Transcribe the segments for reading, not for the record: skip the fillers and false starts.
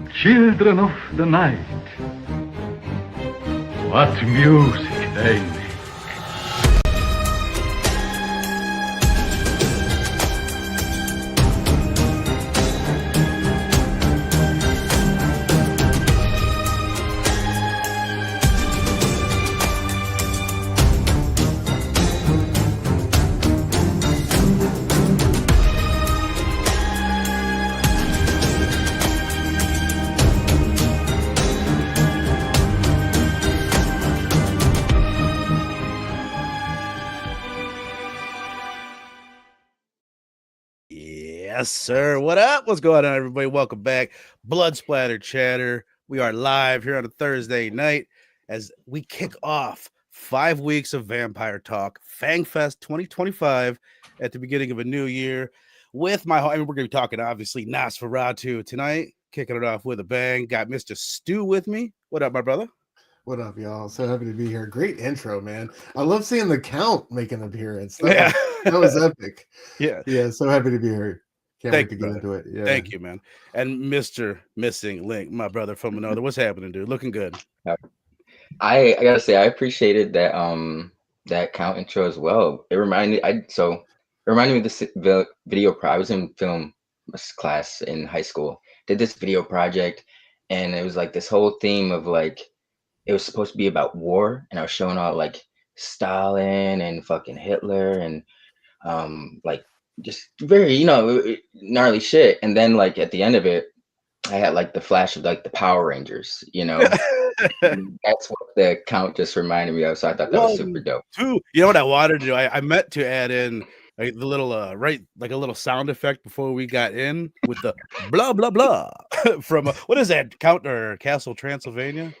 Children of the night. What music they make. Yes, sir. What up? What's going on, everybody? Welcome back. Blood Splatter Chatter. We are live here on a Thursday night as we kick off 5 weeks of Vampire Talk, FangFest 2025 at the beginning of a new year with my we're going to be talking, obviously, Nosferatu tonight, kicking it off with a bang. Got Mr. Stu with me. What up, my brother? What up, y'all? So happy to be here. Great intro, man. I love seeing the Count make an appearance. That was epic. Yeah. So happy to be here. Can't wait to get into it. Yeah. Thank you, man. And Mr. Missing Link, my brother from another. What's happening, dude? Looking good. I gotta say I appreciated that Count intro as well. It reminded me of the video. I was in film class in high school. Did this video project, and it was like this whole theme of like it was supposed to be about war, and I was showing all like Stalin and fucking Hitler and like just very gnarly shit. And then like at the end of it, I had like the flash of like the Power Rangers, That's what the Count just reminded me of. So I thought that was super dope. You know what I wanted to do? I meant to add in like the little a little sound effect before we got in with the blah blah blah from what is that? Count or Castle Transylvania?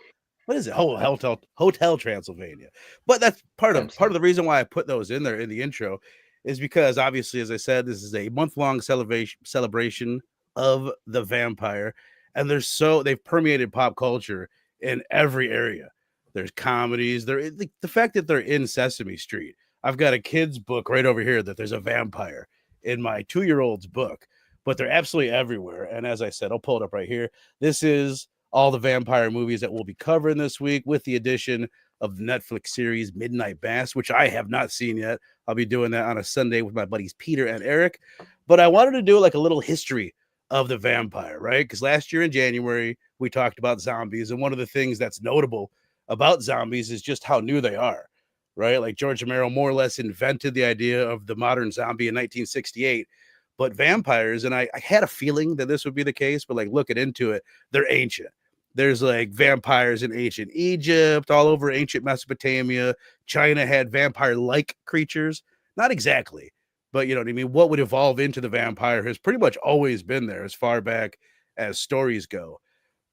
What is it? Hotel Transylvania. But that's part of the reason why I put those in there in the intro is because obviously, as I said, this is a month-long celebration of the vampire, and they've permeated pop culture in every area. There's comedies. The fact that they're in Sesame Street. I've got a kid's book right over here that there's a vampire in my 2-year-old's book, but they're absolutely everywhere. And as I said, I'll pull it up right here. This is all the vampire movies that we'll be covering this week with the addition of the Netflix series Midnight Mass, which I have not seen yet. I'll be doing that on a Sunday with my buddies Peter and Eric. But I wanted to do like a little history of the vampire, right? Because last year in January, we talked about zombies. And one of the things that's notable about zombies is just how new they are, right? Like George Romero more or less invented the idea of the modern zombie in 1968. But vampires, and I had a feeling that this would be the case, but like looking into it, they're ancient. There's like vampires in ancient Egypt, all over ancient Mesopotamia. China had vampire-like creatures. Not exactly, but you know what I mean? What would evolve into the vampire has pretty much always been there as far back as stories go.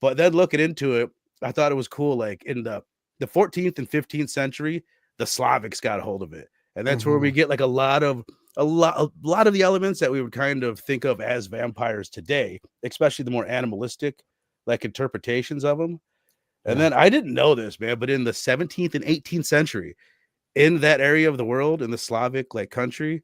But then looking into it, I thought it was cool. Like in the 14th and 15th century, the Slavics got a hold of it. And that's where we get like a lot of the elements that we would kind of think of as vampires today, especially the more animalistic like interpretations of them. And then I didn't know this, man, but in the 17th and 18th century, in that area of the world, in the Slavic like country,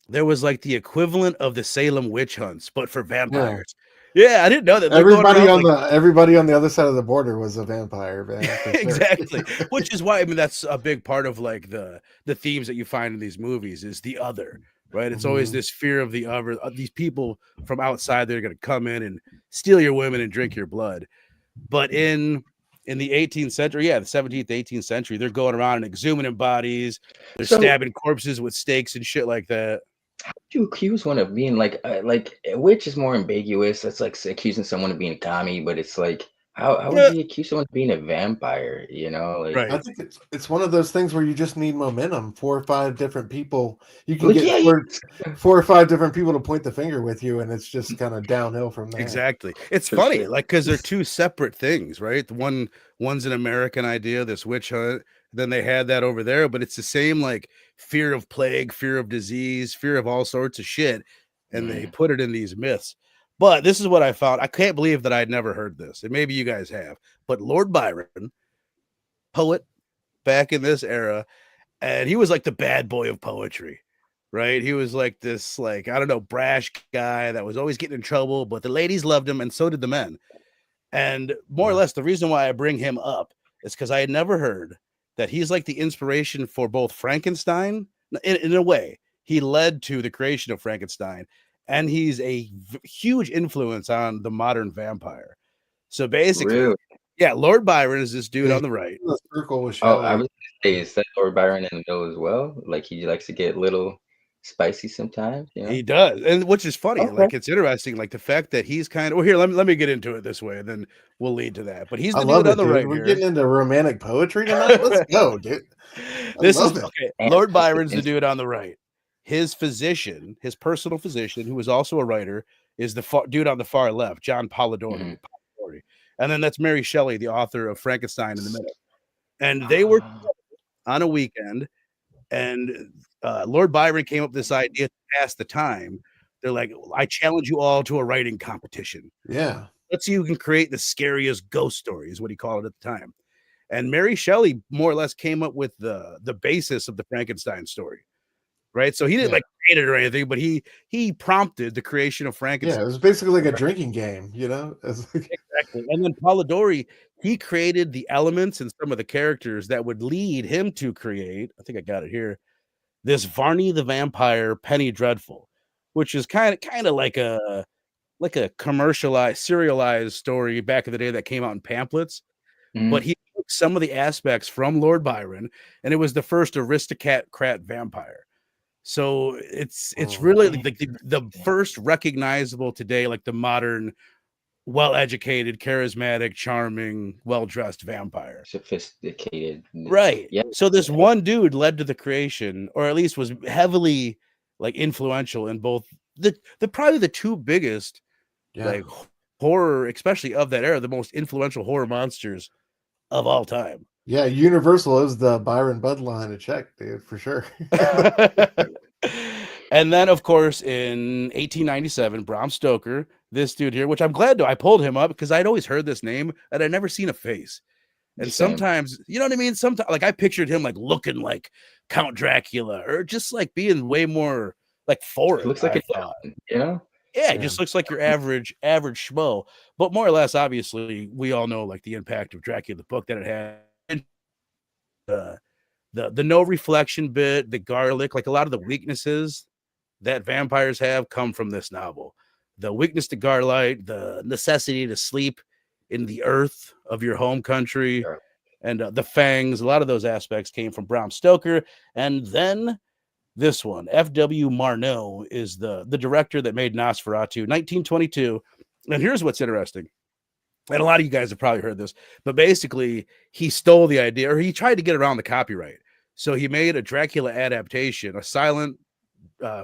there was like the equivalent of the Salem witch hunts, but for vampires. Yeah, I didn't know that. Everybody on the other side of the border was a vampire, man. Exactly. Which is why, I mean, that's a big part of like the themes that you find in these movies is the other, right? It's always this fear of the other, these people from outside that are going to come in and steal your women and drink your blood. But in the 18th century, the 17th, 18th century, they're going around and exhuming bodies. They're stabbing corpses with stakes and shit like that. How do you accuse one of being like a witch is more ambiguous. That's like accusing someone of being a commie, but it's like how would you accuse someone of being a vampire? Like, right. I think it's one of those things where you just need momentum. 4 or 5 different people. You can get 4 or 5 different people to point the finger with you, and it's just kind of downhill from there. Exactly. It's funny, like because they're two separate things, right? One's an American idea, this witch hunt. Then they had that over there, but it's the same like fear of plague, fear of disease, fear of all sorts of shit, and they put it in these myths. But this is what I found. I can't believe that I'd never heard this, and maybe you guys have. But Lord Byron, poet back in this era, and he was like the bad boy of poetry, right? He was like this, like, I don't know, brash guy that was always getting in trouble, but the ladies loved him, and so did the men. And more or less, the reason why I bring him up is because I had never heard that he's like the inspiration for both Frankenstein. In a way, he led to the creation of Frankenstein, and he's a huge influence on the modern vampire. So basically, really? yeah, Lord Byron is this dude on the right. The circle with Oh, I Shelley. was gonna say, is that Lord Byron in the middle as well? Like he likes to get a little spicy sometimes, you know? He does, and which is funny. Okay. Like, it's interesting, like the fact that he's kind of. Well, here, let me get into it this way, and then we'll lead to that. But he's the dude on the right We're here. getting into romantic poetry tonight. Let's go, dude. This is okay. Lord Byron's the dude on the right. His physician, his personal physician, who was also a writer, is the dude on the far left, John Polidori. And then that's Mary Shelley, the author of Frankenstein, in the middle. And they were on a weekend, and Lord Byron came up with this idea to pass the time. They're like, I challenge you all to a writing competition. Yeah. Let's see who can create the scariest ghost story, is what he called it at the time. And Mary Shelley more or less came up with the basis of the Frankenstein story. Right. So he didn't like create it or anything, but he prompted the creation of Frankenstein. Yeah, it was basically like a drinking game, you know? Exactly. And then Polidori, he created the elements and some of the characters that would lead him to create, I think I got it here, this Varney the Vampire Penny Dreadful, which is kind of like a commercialized, serialized story back in the day that came out in pamphlets. But he took some of the aspects from Lord Byron, and it was the first aristocrat vampire. So it's really like the first recognizable today, like the modern, well-educated, charismatic, charming, well-dressed vampire. Sophisticated. Right. Yeah. So this one dude led to the creation, or at least was heavily like influential in both the probably the two biggest like horror, especially of that era, the most influential horror monsters of all time. Yeah, Universal is the Byron Bud line to check, dude, for sure. And then, of course, in 1897, Bram Stoker, this dude here, which I'm glad I pulled him up because I'd always heard this name and I'd never seen a face. And sometimes, you know what I mean? Sometimes, like, I pictured him like looking like Count Dracula, or just like being way more like foreign. Looks like a, you know? Yeah, it just looks like your average schmo. But more or less, obviously, we all know like the impact of Dracula, the book that it had. The no reflection bit, the garlic, like a lot of the weaknesses that vampires have come from this novel. The weakness to garlic, the necessity to sleep in the earth of your home country, and the fangs, a lot of those aspects came from Bram Stoker. And then this one, F.W. Murnau, is the director that made Nosferatu, 1922. And here's what's interesting. And a lot of you guys have probably heard this, but basically he stole the idea, or he tried to get around the copyright. So he made a Dracula adaptation, a silent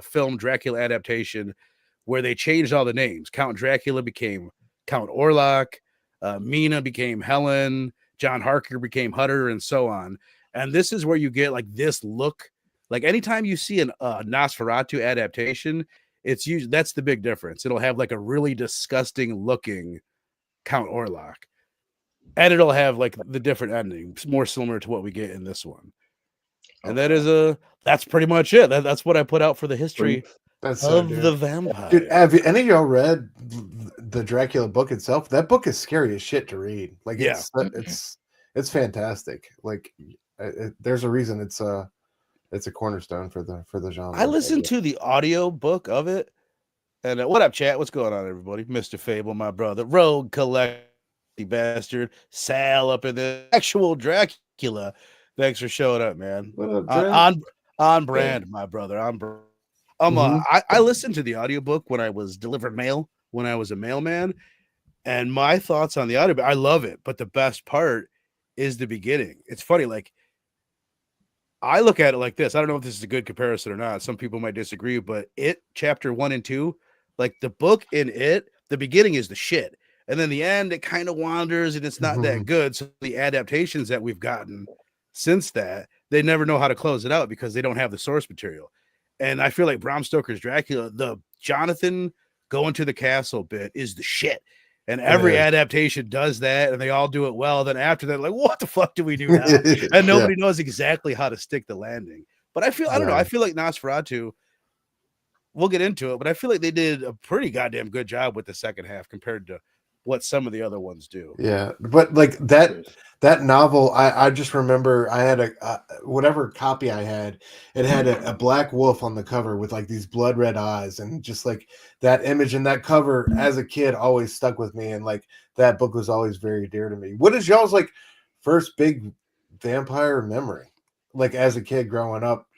film Dracula adaptation, where they changed all the names. Count Dracula became Count Orlok, Mina became Helen, John Harker became Hutter, and so on. And this is where you get like this look. Like anytime you see an Nosferatu adaptation, it's usually, that's the big difference. It'll have like a really disgusting looking Count Orlok, and it'll have like the different ending, more similar to what we get in this one. And that's pretty much it. That's what I put out for the history of the vampire. Dude, have any of y'all read the Dracula book itself? That book is scary as shit to read. Like, it's fantastic. Like, there's a reason it's a cornerstone for the genre. I listened to the audio book of it. And what up, chat? What's going on, everybody? Mr. Fable, my brother, Rogue Collect, bastard, Sal up in the actual Dracula. Thanks for showing up, man. What up, on brand, my brother. I listened to the audiobook when I was delivering mail, when I was a mailman, and my thoughts on the audiobook, I love it, but the best part is the beginning. It's funny, like, I look at it like this. I don't know if this is a good comparison or not. Some people might disagree, but It chapter 1 and 2, like the book in It, the beginning is the shit. And then the end, it kind of wanders and it's not that good. So the adaptations that we've gotten since that, they never know how to close it out because they don't have the source material. And I feel like Bram Stoker's Dracula, the Jonathan going to the castle bit is the shit. And every adaptation does that, and they all do it well. Then after that, like, what the fuck do we do now? And nobody knows exactly how to stick the landing. But I don't know. I feel like Nosferatu, we'll get into it, but I feel like they did a pretty goddamn good job with the second half compared to what some of the other ones do. Yeah, but like that novel, I just remember I had a whatever copy I had, it had a black wolf on the cover with like these blood red eyes, and just like that image and that cover as a kid always stuck with me, and like that book was always very dear to me. What is y'all's like first big vampire memory, like as a kid growing up,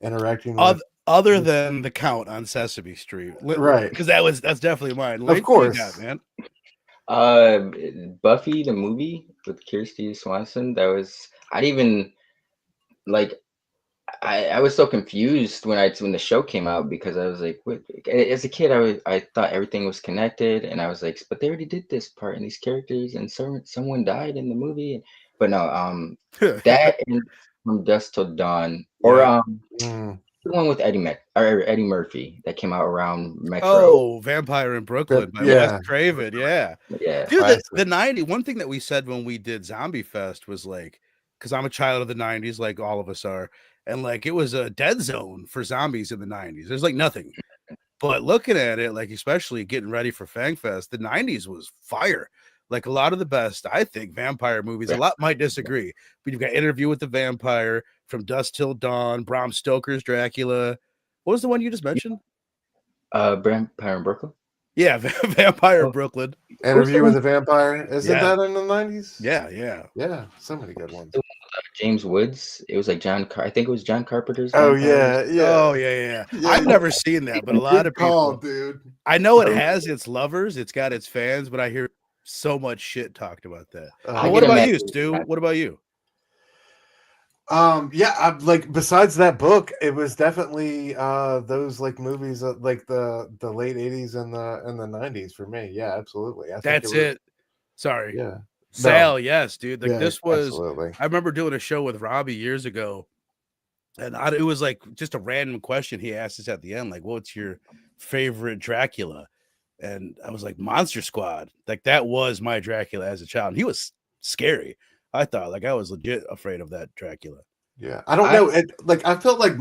interacting with? Other than the Count on Sesame Street, Right? Because that's definitely mine. Of course, man. Buffy the movie with Kirsty Swanson. That was I'd even like I was so confused when the show came out, because I was like, what? As a kid, I thought everything was connected, and I was like, but they already did this part and these characters, and someone died in the movie, but no, that and From Dusk Till Dawn, or the one with Eddie Murphy that came out around Metro. Oh, Vampire in Brooklyn by Wes Craven. Yeah. Dude, the 90s. One thing that we said when we did Zombie Fest was like, because I'm a child of the 90s, like all of us are, and like it was a dead zone for zombies in the 90s. There's like nothing. But looking at it, like especially getting ready for FangFest, the 90s was fire. Like a lot of the best, I think, vampire movies. A lot might disagree, but you've got Interview with the Vampire, From Dusk Till Dawn, Bram Stoker's Dracula. What was the one you just mentioned? Vampire in Brooklyn. Yeah, Vampire in Brooklyn. Interview with the Vampire. Isn't that in the 90s? Yeah. So many good ones. James Woods. It was like I think it was John Carpenter's. Oh Vampire. yeah. I've never seen that, but a lot of people. Dude. I know it has its lovers, it's got its fans, but I hear so much shit talked about that. What about you, Stu? What about you? Like besides that book, it was definitely those like movies like the late 80s and the 90s for me. Yeah, absolutely. That's it. Sorry. Yeah. Sal, yes, dude. Like this was absolutely. I remember doing a show with Robbie years ago, and it was like just a random question he asked us at the end, like, what's your favorite Dracula? And I was like, Monster Squad. Like that was my Dracula as a child. And he was scary. I thought like I was legit afraid of that Dracula. Yeah. I don't know. Like I felt like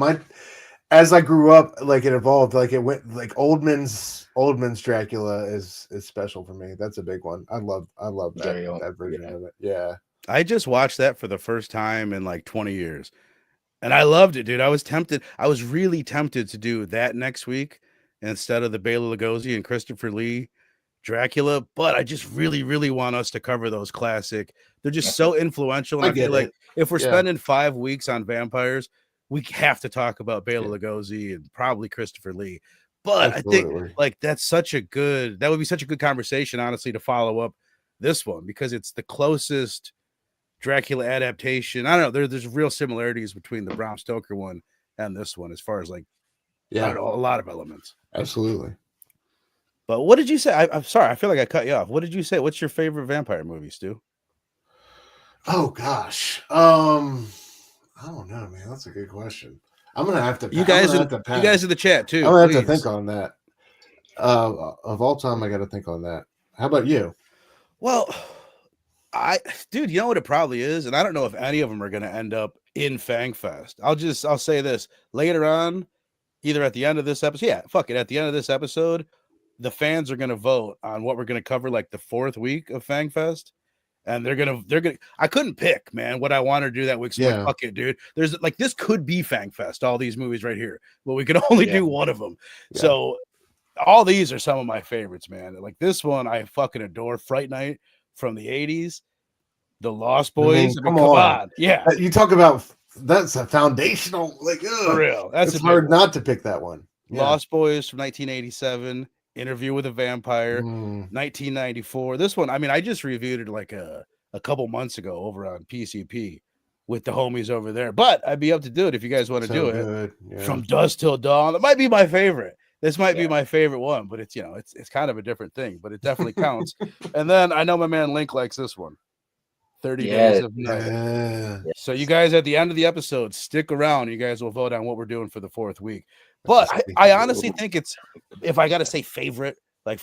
as I grew up, like it evolved, like it went like Oldman's Dracula is special for me. That's a big one. I love that version of it. Yeah. I just watched that for the first time in like 20 years. And I loved it, dude. I was tempted. I was really tempted to do that next week instead of the Bela Lugosi and Christopher Lee Dracula, but I just really, really want us to cover those classic. They're just so influential. And I feel like if we're spending 5 weeks on vampires, we have to talk about Bela Lugosi and probably Christopher Lee. But absolutely. I think like that would be such a good conversation, honestly, to follow up this one, because it's the closest Dracula adaptation. I don't know. There's real similarities between the Bram Stoker one and this one, as far as like, I don't know, a lot of elements. Absolutely. But what did you say? I'm sorry. I feel like I cut you off. What did you say? What's your favorite vampire movie, Stu? Oh gosh. I don't know, man. That's a good question. I'm gonna have to. You guys in the chat too. I'm gonna have to think on that. Of all time, I got to think on that. How about you? Well, dude, you know what it probably is, and I don't know if any of them are gonna end up in FangFest. I'll say this later on, either at the end of this episode. Yeah, fuck it. At the end of this episode, the fans are gonna vote on what we're gonna cover, like the 4th week of FangFest. And they're gonna. I couldn't pick, man, what I want to do that week. So like, fuck it, dude. There's like this could be FangFest. All these movies right here, but we can only do one of them. Yeah. So all these are some of my favorites, man. Like this one, I fucking adore. Fright Night from the '80s, The Lost Boys. Come on. Yeah. You talk about that's a foundational, like for real. It's hard not to pick that one. Yeah. Lost Boys from 1987. Interview with a Vampire, 1994. This one, I mean, I just reviewed it like a couple months ago over on PCP with the homies over there. But I'd be up to do it if you guys want to do it. Yeah. From Dusk Till Dawn. That might be my favorite. This might be my favorite one, but it's it's kind of a different thing, but it definitely counts. And then I know my man Link likes this one. 30 Days of Night. So you guys at the end of the episode, stick around. You guys will vote on what we're doing for the 4th week. But I honestly think if I got to say favorite, I'm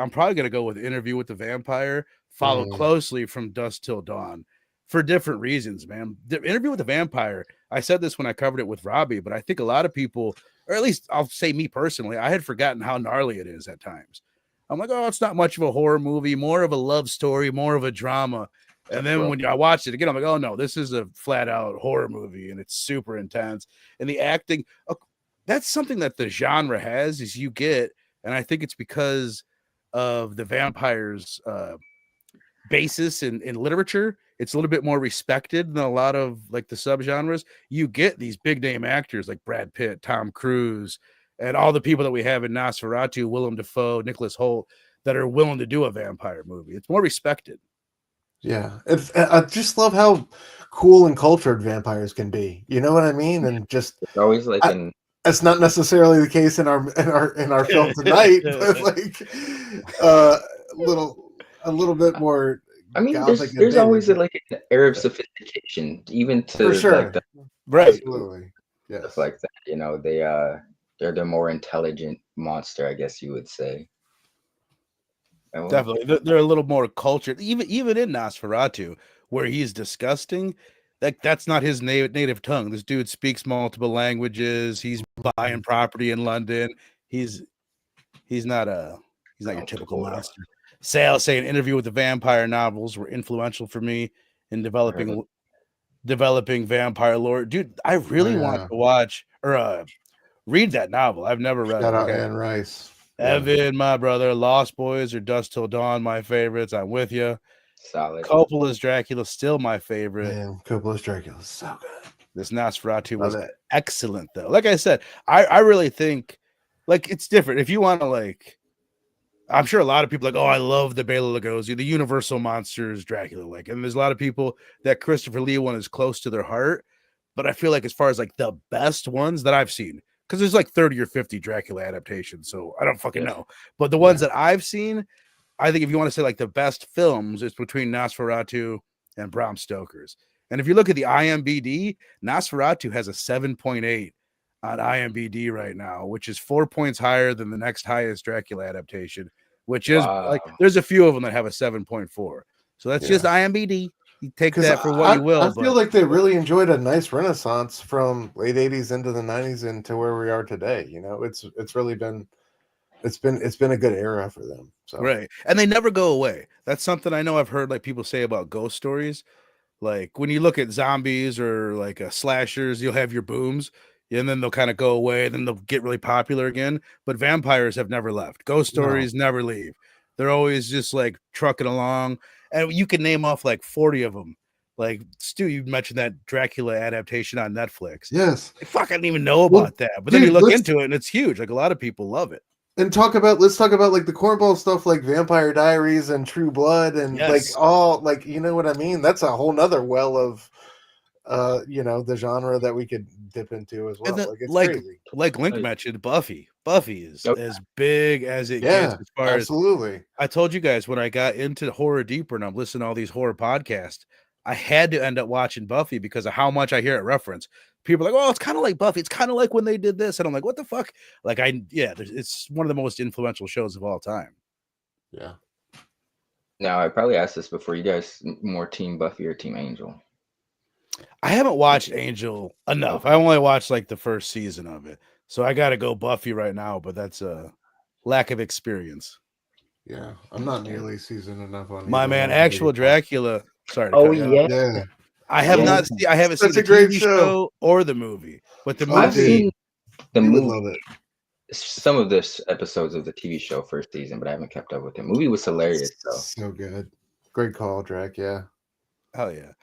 probably going to go with Interview with the Vampire, followed closely From Dusk Till Dawn for different reasons, man. The Interview with the Vampire, I said this when I covered it with Robbie, but I think a lot of people, or at least I'll say me personally, I had forgotten how gnarly it is at times. I'm like, oh, it's not much of a horror movie, more of a love story, more of a drama. And then when I watched it again, I'm like, oh no, this is a flat out horror movie, and it's super intense. And the acting, that's something that the genre has, is you get, and I think it's because of the vampires basis in literature. It's a little bit more respected than a lot of like the subgenres. You get these big name actors like Brad Pitt, Tom Cruise, and all the people that we have in Nosferatu, Willem Defoe, Nicholas Hoult, that are willing to do a vampire movie. It's more respected. Yeah, I just love how cool and cultured vampires can be. You know what I mean? And just It's always like that's not necessarily the case in our film tonight, but like a little bit more. I mean, there's always like an air of sophistication, even to for sure, like the, Right? Absolutely, yes, stuff like that. You know, they're the more intelligent monster, I guess you would say. Definitely, they're a little more cultured. Even in Nosferatu, where he's disgusting, that's not his native tongue. This dude speaks multiple languages. He's buying property in London. He's not your typical monster. I'll say an Interview with the Vampire novels were influential for me in developing vampire lore. Dude, I really want to watch or read that novel. I've never read Shout it. out Anne Rice. Evan, my brother, Lost Boys or Dusk Till Dawn, my favorites. I'm with you. Solid. Coppola's Dracula, still my favorite. Man, Coppola's Dracula is so good. This Nosferatu was excellent, though. Like I said, I really think, like, it's different. If you want to, like, I'm sure a lot of people like, oh, I love the Bela Lugosi, the Universal Monsters Dracula, like, and there's a lot of people that Christopher Lee one is close to their heart. But I feel like as far as like the best ones that I've seen, because there's like 30 or 50 Dracula adaptations, so I don't fucking know. But the ones that I've seen, I think if you want to say like the best films, it's between Nosferatu and Bram Stoker's. And if you look at the IMDb, Nosferatu has a 7.8 on IMDb right now, which is 4 points higher than the next highest Dracula adaptation, which is like there's a few of them that have a 7.4. So that's just IMDb. You take that for what you will. I feel like they really enjoyed a nice renaissance from late 80s into the 90s into where we are today. You know, it's really been a good era for them. So right. And they never go away. That's something I know I've heard like people say about ghost stories. Like when you look at zombies or like slashers, you'll have your booms and then they'll kind of go away, then they'll get really popular again. But vampires have never left. Ghost stories never leave. They're always just like trucking along. And you can name off like 40 of them. Like Stu, you mentioned that Dracula adaptation on Netflix. Yes. Fuck, I didn't even know about that. But then you look into it and it's huge. Like a lot of people love it. And let's talk about like the cornball stuff like Vampire Diaries and True Blood and like all like, you know what I mean? That's a whole nother well of the genre that we could dip into as well. Like it's crazy. Like Link mentioned, Buffy. Buffy is as big as it gets as far as I told you guys when I got into horror deeper and I'm listening to all these horror podcasts, I had to end up watching Buffy because of how much I hear it referenced. People are like, oh, it's kind of like Buffy. It's kind of like when they did this. And I'm like, what the fuck? Like, it's one of the most influential shows of all time. Yeah. Now, I probably asked this before. You guys more Team Buffy or Team Angel? I haven't watched Angel enough. I only watched like the first season of it. So I got to go Buffy right now, but that's a lack of experience. Yeah, I'm not nearly seasoned enough on my man. Actual Dracula. Sorry. Yeah. I have not seen. I haven't seen the TV show or the movie, but the movie. I've seen the movie. Love it. Some of this episodes of the TV show first season, but I haven't kept up with it. Movie was hilarious though. So good. Great call, Drac. Yeah. Hell yeah.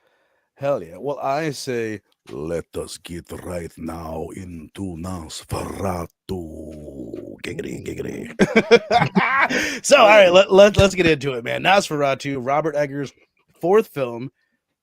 Hell yeah. Well, I say, let us get right now into Nosferatu. Giggity, giggity. So, all right, let's get into it, man. Nosferatu, Robert Eggers' fourth film.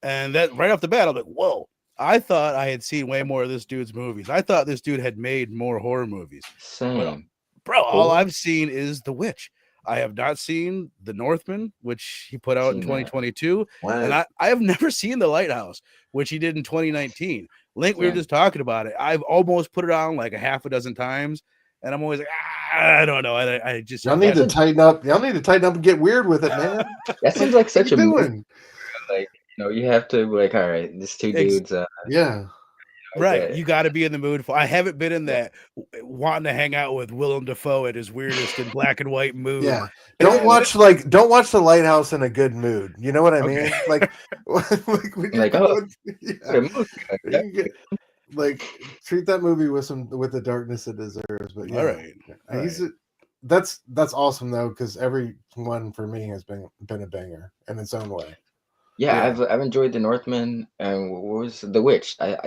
And that right off the bat, I'm like, whoa. I thought I had seen way more of this dude's movies. I thought this dude had made more horror movies. Same. Bro, all I've seen is The Witch. I have not seen The Northman, which he put out in 2022. And I have never seen The Lighthouse, which he did in 2019. Link, we were just talking about it. I've almost put it on like a half a dozen times. And I'm always like, I don't know. I just y'all need to tighten up. Y'all need to tighten up and get weird with it, man. That seems like such a movie. Like, you have to like, all right, these two dudes. Right, you got to be in the mood for. I haven't been in that wanting to hang out with Willem Defoe at his weirdest in black and white mood. Yeah, don't watch The Lighthouse in a good mood. You know what I mean? Like, when you're going, like treat that movie with the darkness it deserves. But yeah, all right. That's awesome though, because every one for me has been a banger in its own way. Yeah, I've enjoyed The Northman, and what was The Witch? I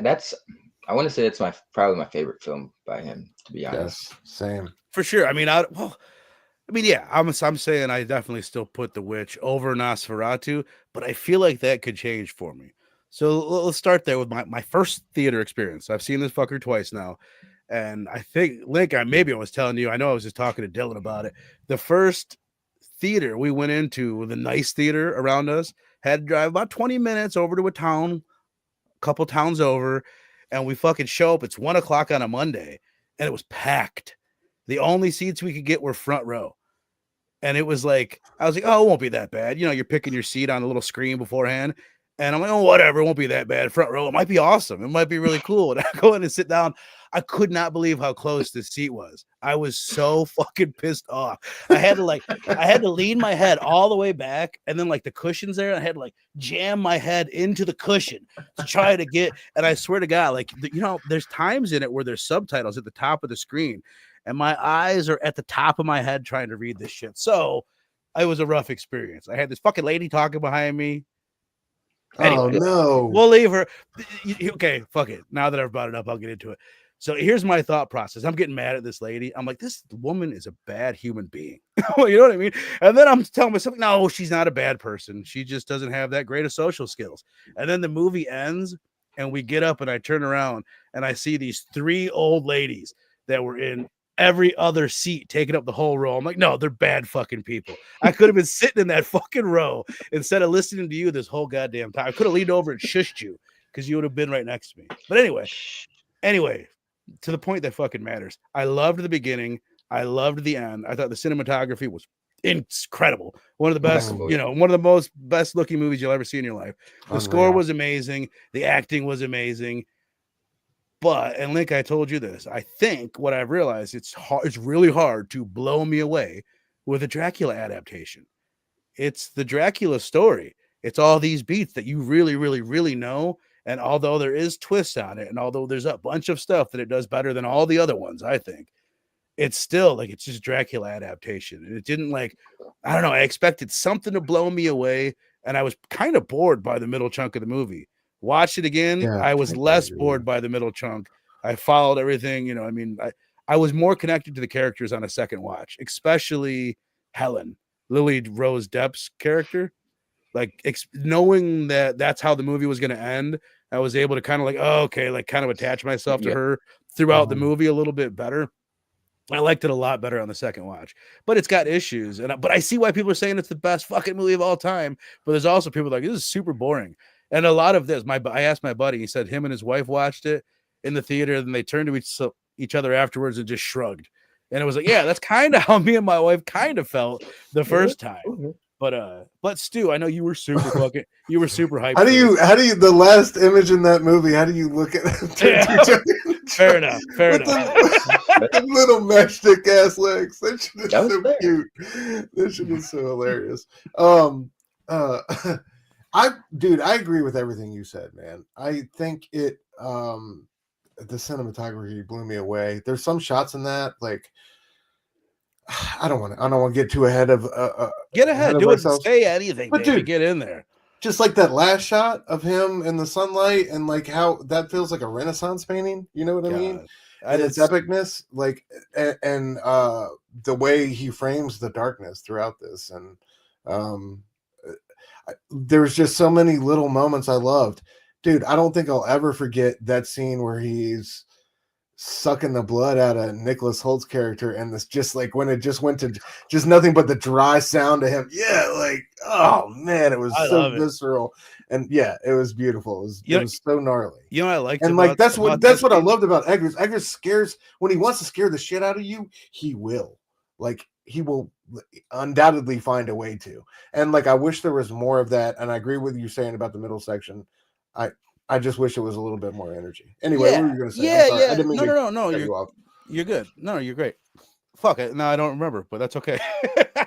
want to say that's probably my favorite film by him, to be honest. Yes, same for sure. I mean, I'm saying I definitely still put The Witch over Nosferatu, but I feel like that could change for me. So let's start there with my first theater experience. I've seen this fucker twice now, and I think Link, maybe I was telling you. I know I was just talking to Dylan about it. The first theater we went into, the nice theater around us, had to drive about 20 minutes over to a couple towns over, and we fucking show up. It's 1:00 on a Monday, and it was packed. The only seats we could get were front row. And it was like, I was like, oh, it won't be that bad. You're picking your seat on a little screen beforehand. And I'm like, oh, whatever, it won't be that bad. Front row, it might be awesome. It might be really cool. And I go in and sit down. I could not believe how close this seat was. I was so fucking pissed off. I had to lean my head all the way back, and then like the cushions there, I had to like jam my head into the cushion to try to get. And I swear to God, like, there's times in it where there's subtitles at the top of the screen, and my eyes are at the top of my head trying to read this shit. So it was a rough experience. I had this fucking lady talking behind me. Anyway, oh no, we'll leave her. Okay, fuck it. Now that I've brought it up, I'll get into it. So here's my thought process. I'm getting mad at this lady. I'm like, this woman is a bad human being. You know what I mean? And then I'm telling myself, no, she's not a bad person. She just doesn't have that great of social skills. And then the movie ends, and we get up, and I turn around, and I see these 3 old ladies that were in every other seat taking up the whole row. I'm like, no, they're bad fucking people. I could have been sitting in that fucking row instead of listening to you this whole goddamn time. I could have leaned over and shushed you because you would have been right next to me. But anyway, to the point that fucking matters. I loved the beginning. I loved the end. I thought the cinematography was incredible. One of the best, one of the most best looking movies you'll ever see in your life. The score was amazing. The acting was amazing. But, and Link, I told you this, I think what I've realized, it's really hard to blow me away with a Dracula adaptation. It's the Dracula story. It's all these beats that you really, really, really know. And although there is twists on it, and although there's a bunch of stuff that it does better than all the other ones, I think, it's still like, it's just Dracula adaptation. And it didn't I don't know, I expected something to blow me away. And I was kind of bored by the middle chunk of the movie. Watch it again. Yeah, I was less bored by the middle chunk. I followed everything. I was more connected to the characters on a second watch, especially Helen, Lilly Rose Depp's character. Like knowing that that's how the movie was going to end, I was able to kind of kind of attach myself to her throughout the movie a little bit better. I liked it a lot better on the second watch, but it's got issues. But I see why people are saying it's the best fucking movie of all time. But there's also people like, this is super boring. And a lot of this, I asked my buddy, he said him and his wife watched it in the theater, and they turned to each other afterwards and just shrugged. And it was like, yeah, that's kind of how me and my wife kind of felt the first time. But Stu, I know you were super hyped. How do you the last image in that movie? How do you look at it? Fair enough. The little matchstick ass legs. That shit is so cute. That shit is so hilarious. I agree with everything you said, man. I think the cinematography blew me away. There's some shots in that, like, I don't want to get too ahead of get ahead, do it, say anything, but baby, dude, get in there. Just like that last shot of him in the sunlight, and like how that feels like a Renaissance painting. You know what I mean? And its epicness, like, and the way he frames the darkness throughout this, and there's just so many little moments I loved. Dude, I don't think I'll ever forget that scene where he's sucking the blood out of Nicholas Holt's character, and this just like when it just went to just nothing but the dry sound to him. Yeah, like, oh man, it was so visceral. And yeah, it was beautiful. It was so gnarly. I liked, and like that's what I loved about Eggers. Eggers scares when he wants to scare the shit out of you, he will. Like, he will undoubtedly find a way to. And like, I wish there was more of that. And I agree with you saying about the middle section. I just wish it was a little bit more energy. Anyway, what were you gonna say? Yeah, I'm sorry. yeah. I didn't mean No. cut you off. You're good. No, you're great. Fuck it. No, I don't remember, but that's okay.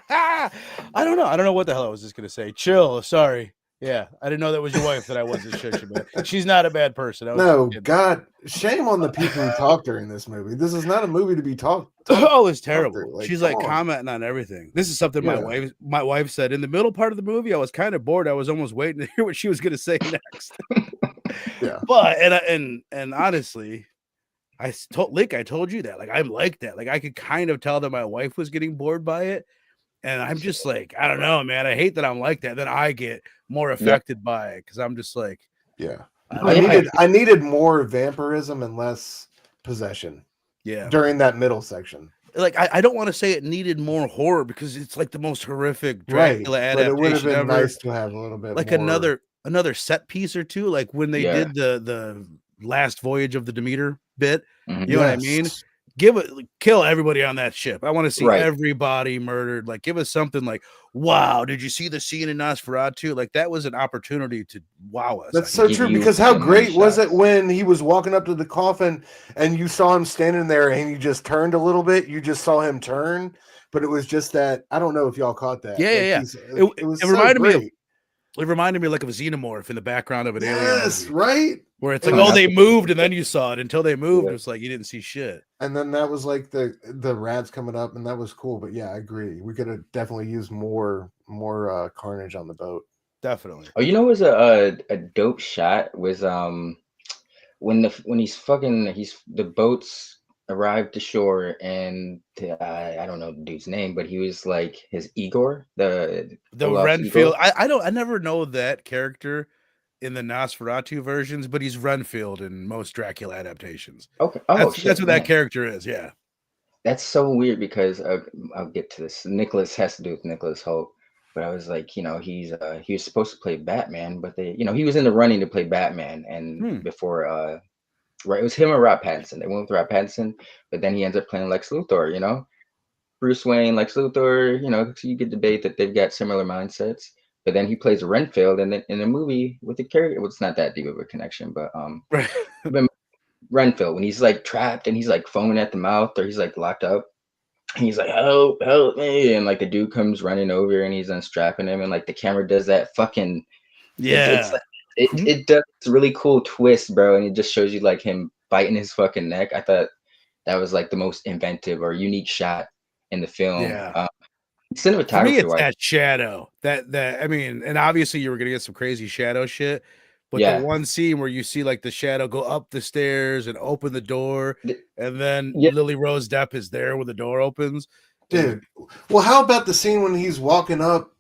I don't know. I don't know what the hell I was just gonna say. Chill. Sorry. Yeah, I didn't know that was your wife that I wasn't shushing, but she's not a bad person. No, God, shame on the people who talk during this movie. This is not a movie to be talked. Oh, it's terrible. Like, She's like commenting on everything. This is something my wife said in the middle part of the movie. I was kind of bored. I was almost waiting to hear what she was gonna say next. Yeah, but and honestly, I told you that. Like, I'm like that. Like, I could kind of tell that my wife was getting bored by it. And I'm just like, I don't know, man. I hate that I'm like that. Then I get more affected by it because I'm just like, yeah. I I needed more vampirism and less possession. Yeah. During that middle section. Like, I don't want to say it needed more horror because it's like the most horrific Dracula adaptation but it would have been ever. nice to have a little bit like more... another set piece or two, like when they did the last voyage of the Demeter bit. You know what I mean? Kill everybody on that ship. I want to see everybody murdered. Like, give us something like, wow, did you see the scene in Nosferatu? Like, that was an opportunity to wow us. That's so true, because how great was it when he was walking up to the coffin and you saw him standing there and he just turned a little bit. You just saw him turn, but it was just that. I don't know if y'all caught that. Yeah. It was it reminded me of, it reminded me like of a xenomorph in the background of an alien. Yes, right. Where it's like, oh, they moved and then you saw it. Until they moved, it's like you didn't see shit. And then that was like the rats coming up, and that was cool. But yeah, I agree. We could have definitely used more carnage on the boat. Definitely. Oh, you know, what was a dope shot was when the boats arrived to shore and I don't know the dude's name, but he was like his Igor, the Renfield. I never know that character in the Nosferatu versions, but he's Renfield in most Dracula adaptations. Okay. That's what that character is. Yeah. That's so weird because I'll get to this. Nicholas has to do with Nicholas Hoult, but I was like, he was supposed to play Batman, but he was in the running to play Batman, and before it was him or Rob Pattinson. They went with Rob Pattinson, but then he ends up playing Lex Luthor. Bruce Wayne, Lex Luthor. So you could debate that they've got similar mindsets. But then he plays Renfield, and then in a movie with the character, well, it's not that deep of a connection, but Renfield, when he's like trapped and he's like foaming at the mouth, or he's like locked up, and he's like, help me, and like the dude comes running over and he's unstrapping him, and like the camera does that fucking it does this really cool twist, bro, and it just shows you like him biting his fucking neck. I thought that was like the most inventive or unique shot in the film. Yeah. Cinematography. For me, it's that shadow. That I mean, and obviously you were gonna get some crazy shadow shit, but the one scene where you see like the shadow go up the stairs and open the door, and then Lilly Rose Depp is there when the door opens. Dude, well, how about the scene when he's walking up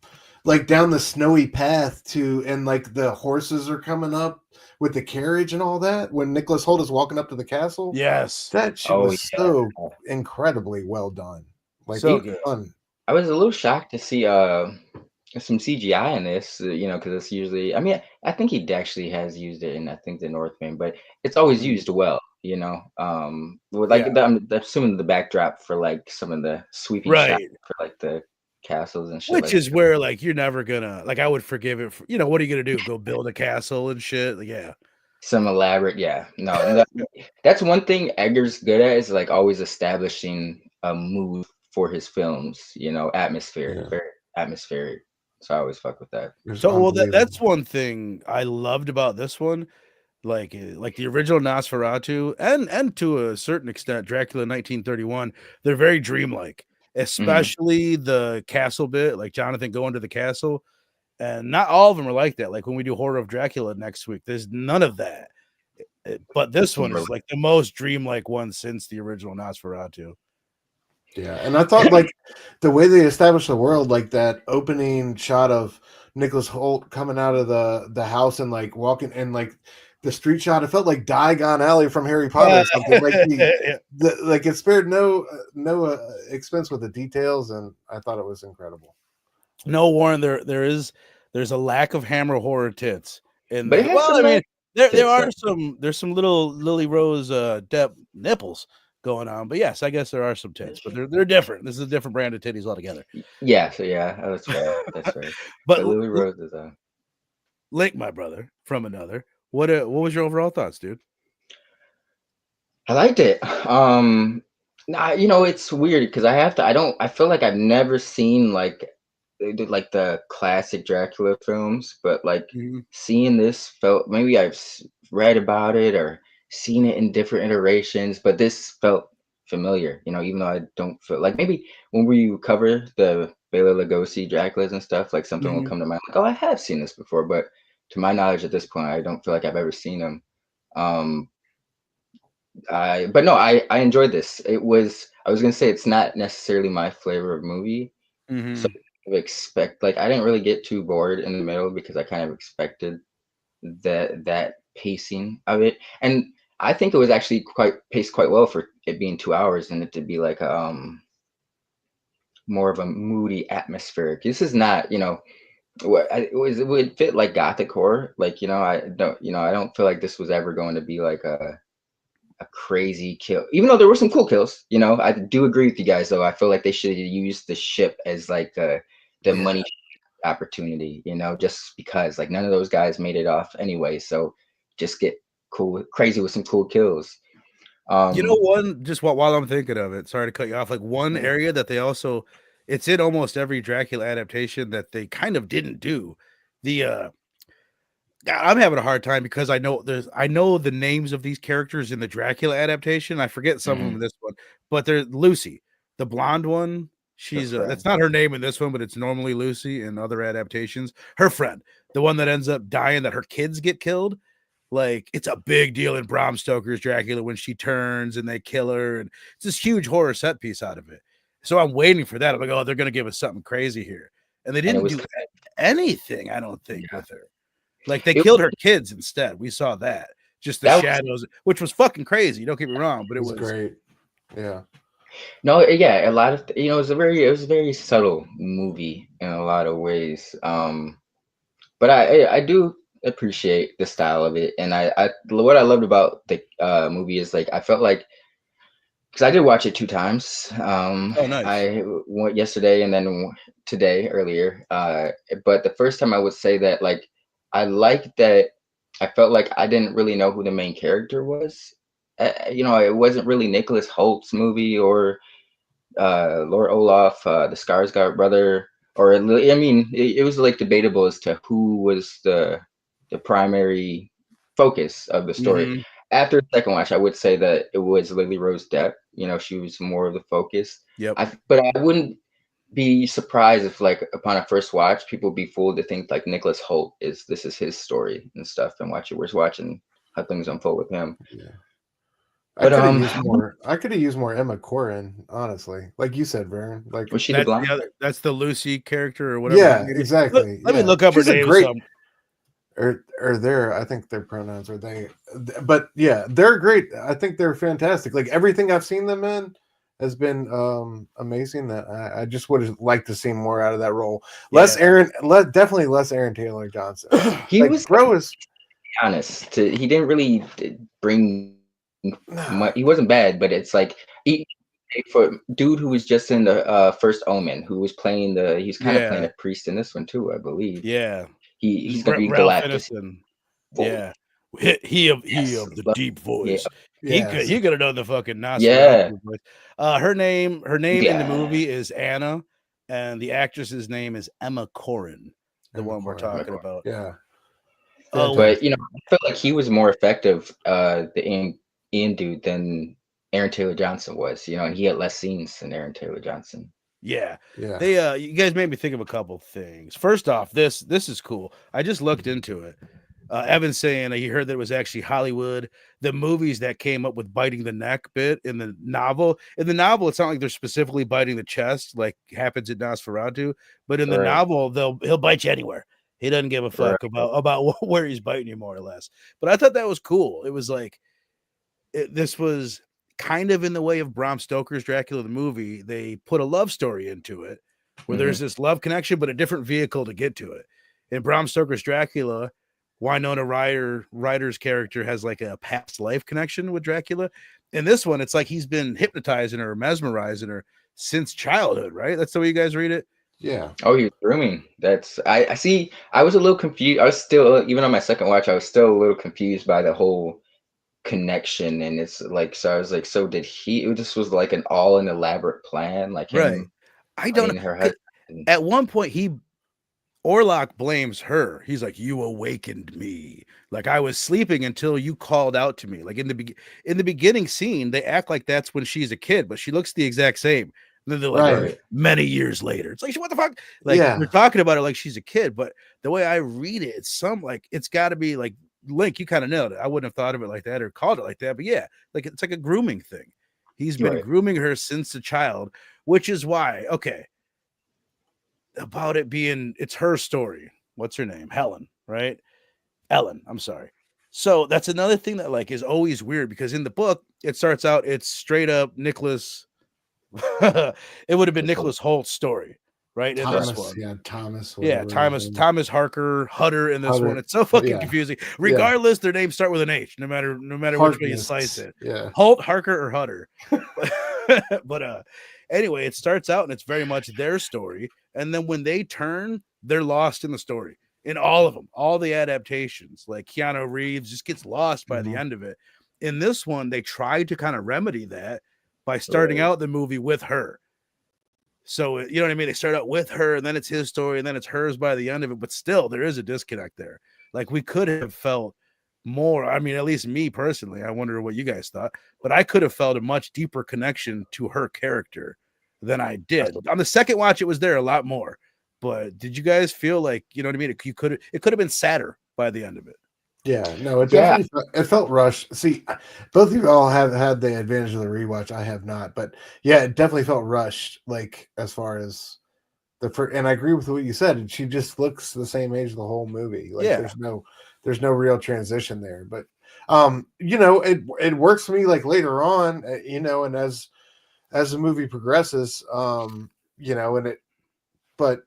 like down the snowy path and like the horses are coming up with the carriage and all that when Nicholas Hoult is walking up to the castle? Yes, that shit was so incredibly well done. Like, so good. Fun. I was a little shocked to see some CGI in this, because it's usually, I mean, I think he actually has used it in, I think, the Northman, but it's always used well, with like I'm assuming the backdrop for like some of the sweeping shots for like the castles and shit. Which is where like you're never gonna, like, I would forgive it for, what are you gonna do? Go build a castle and shit? Like, yeah. Some elaborate, no, that's one thing Edgar's good at, is like always establishing a mood for his films, atmosphere, very atmospheric. So I always fuck with that. So, well, that's one thing I loved about this one, like the original Nosferatu, and to a certain extent Dracula 1931. They're very dreamlike, especially the castle bit, like Jonathan going to the castle, and not all of them are like that. Like when we do Horror of Dracula next week, there's none of that, but this one is like the most dreamlike one since the original Nosferatu. Yeah, and I thought like the way they established the world, like that opening shot of Nicholas Hoult coming out of the house and like walking, and like the street shot, it felt like Diagon Alley from Harry Potter or something. Like like it spared no expense with the details, and I thought it was incredible. No, Warren, there's a lack of Hammer horror tits in there. Well, I mean, there's some little Lilly Rose Depp nipples going on, but yes, I guess there are some tits, but they're different. This is a different brand of titties altogether. Yeah, so that's fair. That's fair. But Lilly Rose is Link, my brother from another. What was your overall thoughts, dude? I liked it. Nah, it's weird because I feel like I've never seen like they did like the classic Dracula films, but like Mhm. seeing this felt maybe read about it or seen it in different iterations, but this felt familiar, even though I don't feel like maybe when we cover the Bela Lugosi Draculas and stuff, like something will Mhm. come to mind like, oh, I have seen this before, but to my knowledge at this point, I don't feel like I've ever seen them. Um, but no, I enjoyed this. I was gonna say it's not necessarily my flavor of movie, so Mhm. I didn't really get too bored in the middle because I kind of expected that pacing of it, and I think it was actually quite paced quite well for it being 2 hours and it to be like more of a moody atmospheric. This is not, it would fit like gothic horror. Like, I don't feel like this was ever going to be like a crazy kill, even though there were some cool kills. I do agree with you guys, though. I feel like they should have used the ship as like the Yeah. money opportunity, just because like none of those guys made it off anyway. So just get crazy with some cool kills. Just while I'm thinking of it, sorry to cut you off. Like one area that it's in almost every Dracula adaptation that they kind of didn't do. I'm having a hard time because I know the names of these characters in the Dracula adaptation. I forget some of them in this one, but there's Lucy, the blonde one. She's friend. that's not her name in this one, but it's normally Lucy in other adaptations. Her friend, the one that ends up dying, that her kids get killed. Like it's a big deal in Bram Stoker's Dracula when she turns and they kill her, and it's this huge horror set piece out of it. So I'm waiting for that. I'm like, oh, they're gonna give us something crazy here, and they And it didn't was do anything. I don't think yeah. with her. Like they It, killed her kids instead. We saw that. Just the that was, shadows, which was fucking crazy. Don't get me wrong, but It it was was great. Yeah. no, yeah, a lot of it was a very subtle movie in a lot of ways. But I do appreciate the style of it, and I what I loved about the movie is like I felt like because I did watch it 2 times. oh nice. I went yesterday and then today earlier. But the first time I would say that like I liked that I felt like I didn't really know who the main character was. It wasn't really Nicholas Holt's movie or Lord Olaf, the Skarsgård brother, or I mean, it was like debatable as to who was the primary focus of the story. Mhm. After the second watch, I would say that it was Lily Rose Depp. She was more of the focus. Yep. But I wouldn't be surprised if, like, upon a first watch, people would be fooled to think like Nicholas Hoult this is his story and stuff, and watching how things unfold with him. Yeah. But I could have used more Emma Corrin, honestly. Like you said, Vern. Like was she the blonde? That's the Lucy character or whatever. yeah, exactly. Let me look up her name. Or their, I think their pronouns are they, but yeah, they're great. I think they're fantastic. Like everything I've seen them in has been amazing. That I just would have liked to see more out of that role. Definitely less Aaron Taylor Johnson. He like, was bro is honest. He didn't really bring much. He wasn't bad, but it's like for dude who was just in the First Omen, who was playing he's kind of playing a priest in this one too, I believe. Yeah. He's gonna be Ralph Galactus. Yeah. He of the deep voice. Yeah. He could have done the fucking Nosferatu Yeah. voice. Her name in the movie is Anna, and the actress's name is Emma Corrin, the one we're talking about. Yeah. But I feel like he was more effective, the Ian dude, than Aaron Taylor Johnson was, and he had less scenes than Aaron Taylor Johnson. Yeah. Yeah. They you guys made me think of a couple things. First off, this is cool. I just looked into it. Evan's saying he heard that it was actually Hollywood. The movies that came up with biting the neck bit in the novel. In the novel, it's not like they're specifically biting the chest like happens in Nosferatu, but in the novel, he'll bite you anywhere. He doesn't give a fuck about where he's biting you, more or less. But I thought that was cool. It was like this was kind of in the way of Bram Stoker's Dracula the movie. They put a love story into it where there's this love connection, but a different vehicle to get to it. In Bram Stoker's Dracula, Winona Ryder's character has like a past life connection with Dracula. In this one, it's like he's been hypnotizing her, mesmerizing her since childhood, right? That's the way you guys read it. Yeah. Oh, he was grooming. That's I see. I was a little confused. I was still, even on my second watch, I was still a little confused by the whole connection. And it's like, so I was like, so did he? It just was like an elaborate plan, like Right. him I don't finding know. her 'Cause husband. at one point, Orlok blames her. He's like, "You awakened me. Like I was sleeping until you called out to me." Like in the beginning scene, they act like that's when she's a kid, but she looks the exact same. And then they're like, Right. many years later. It's like, what the fuck? Like Yeah. they're talking about her like she's a kid, but the way I read it, it's got to be like Link. You kind of nailed it. I wouldn't have thought of it like that or called it like that, but yeah, like it's like a grooming thing. He's been Right. grooming her since a child, which is why, okay, about it being it's her story. What's her name? Helen, right? Ellen, I'm sorry. So that's another thing that like is always weird because in the book it starts out it's straight up Nicholas. It would have been Nicholas Holt's story, right? In this one. Thomas. Yeah, Thomas Harker, Hutter in this Hutter, one. It's so fucking yeah. confusing. Regardless, their names start with an H, no matter which way you slice it. Yeah. Hoult, Harker, or Hutter. But anyway, it starts out and it's very much their story. And then when they turn, they're lost in the story. In all of them, all the adaptations, like Keanu Reeves just gets lost by the end of it. In this one, they tried to kind of remedy that by starting out the movie with her. So, you know what I mean? They start out with her and then it's his story and then it's hers by the end of it. But still, there is a disconnect there. Like we could have felt more. I mean, at least me personally, I wonder what you guys thought, but I could have felt a much deeper connection to her character than I did. On the second watch, it was there a lot more. But did you guys feel like, you know what I mean? It could have been sadder by the end of it. Yeah, no, it definitely it felt rushed. See, both of you all have had the advantage of the rewatch. I have not, but yeah, it definitely felt rushed. Like as far as and I agree with what you said. She just looks the same age the whole movie. Like there's no real transition there. But you know, it works for me. Like later on, you know, and as the movie progresses, you know, but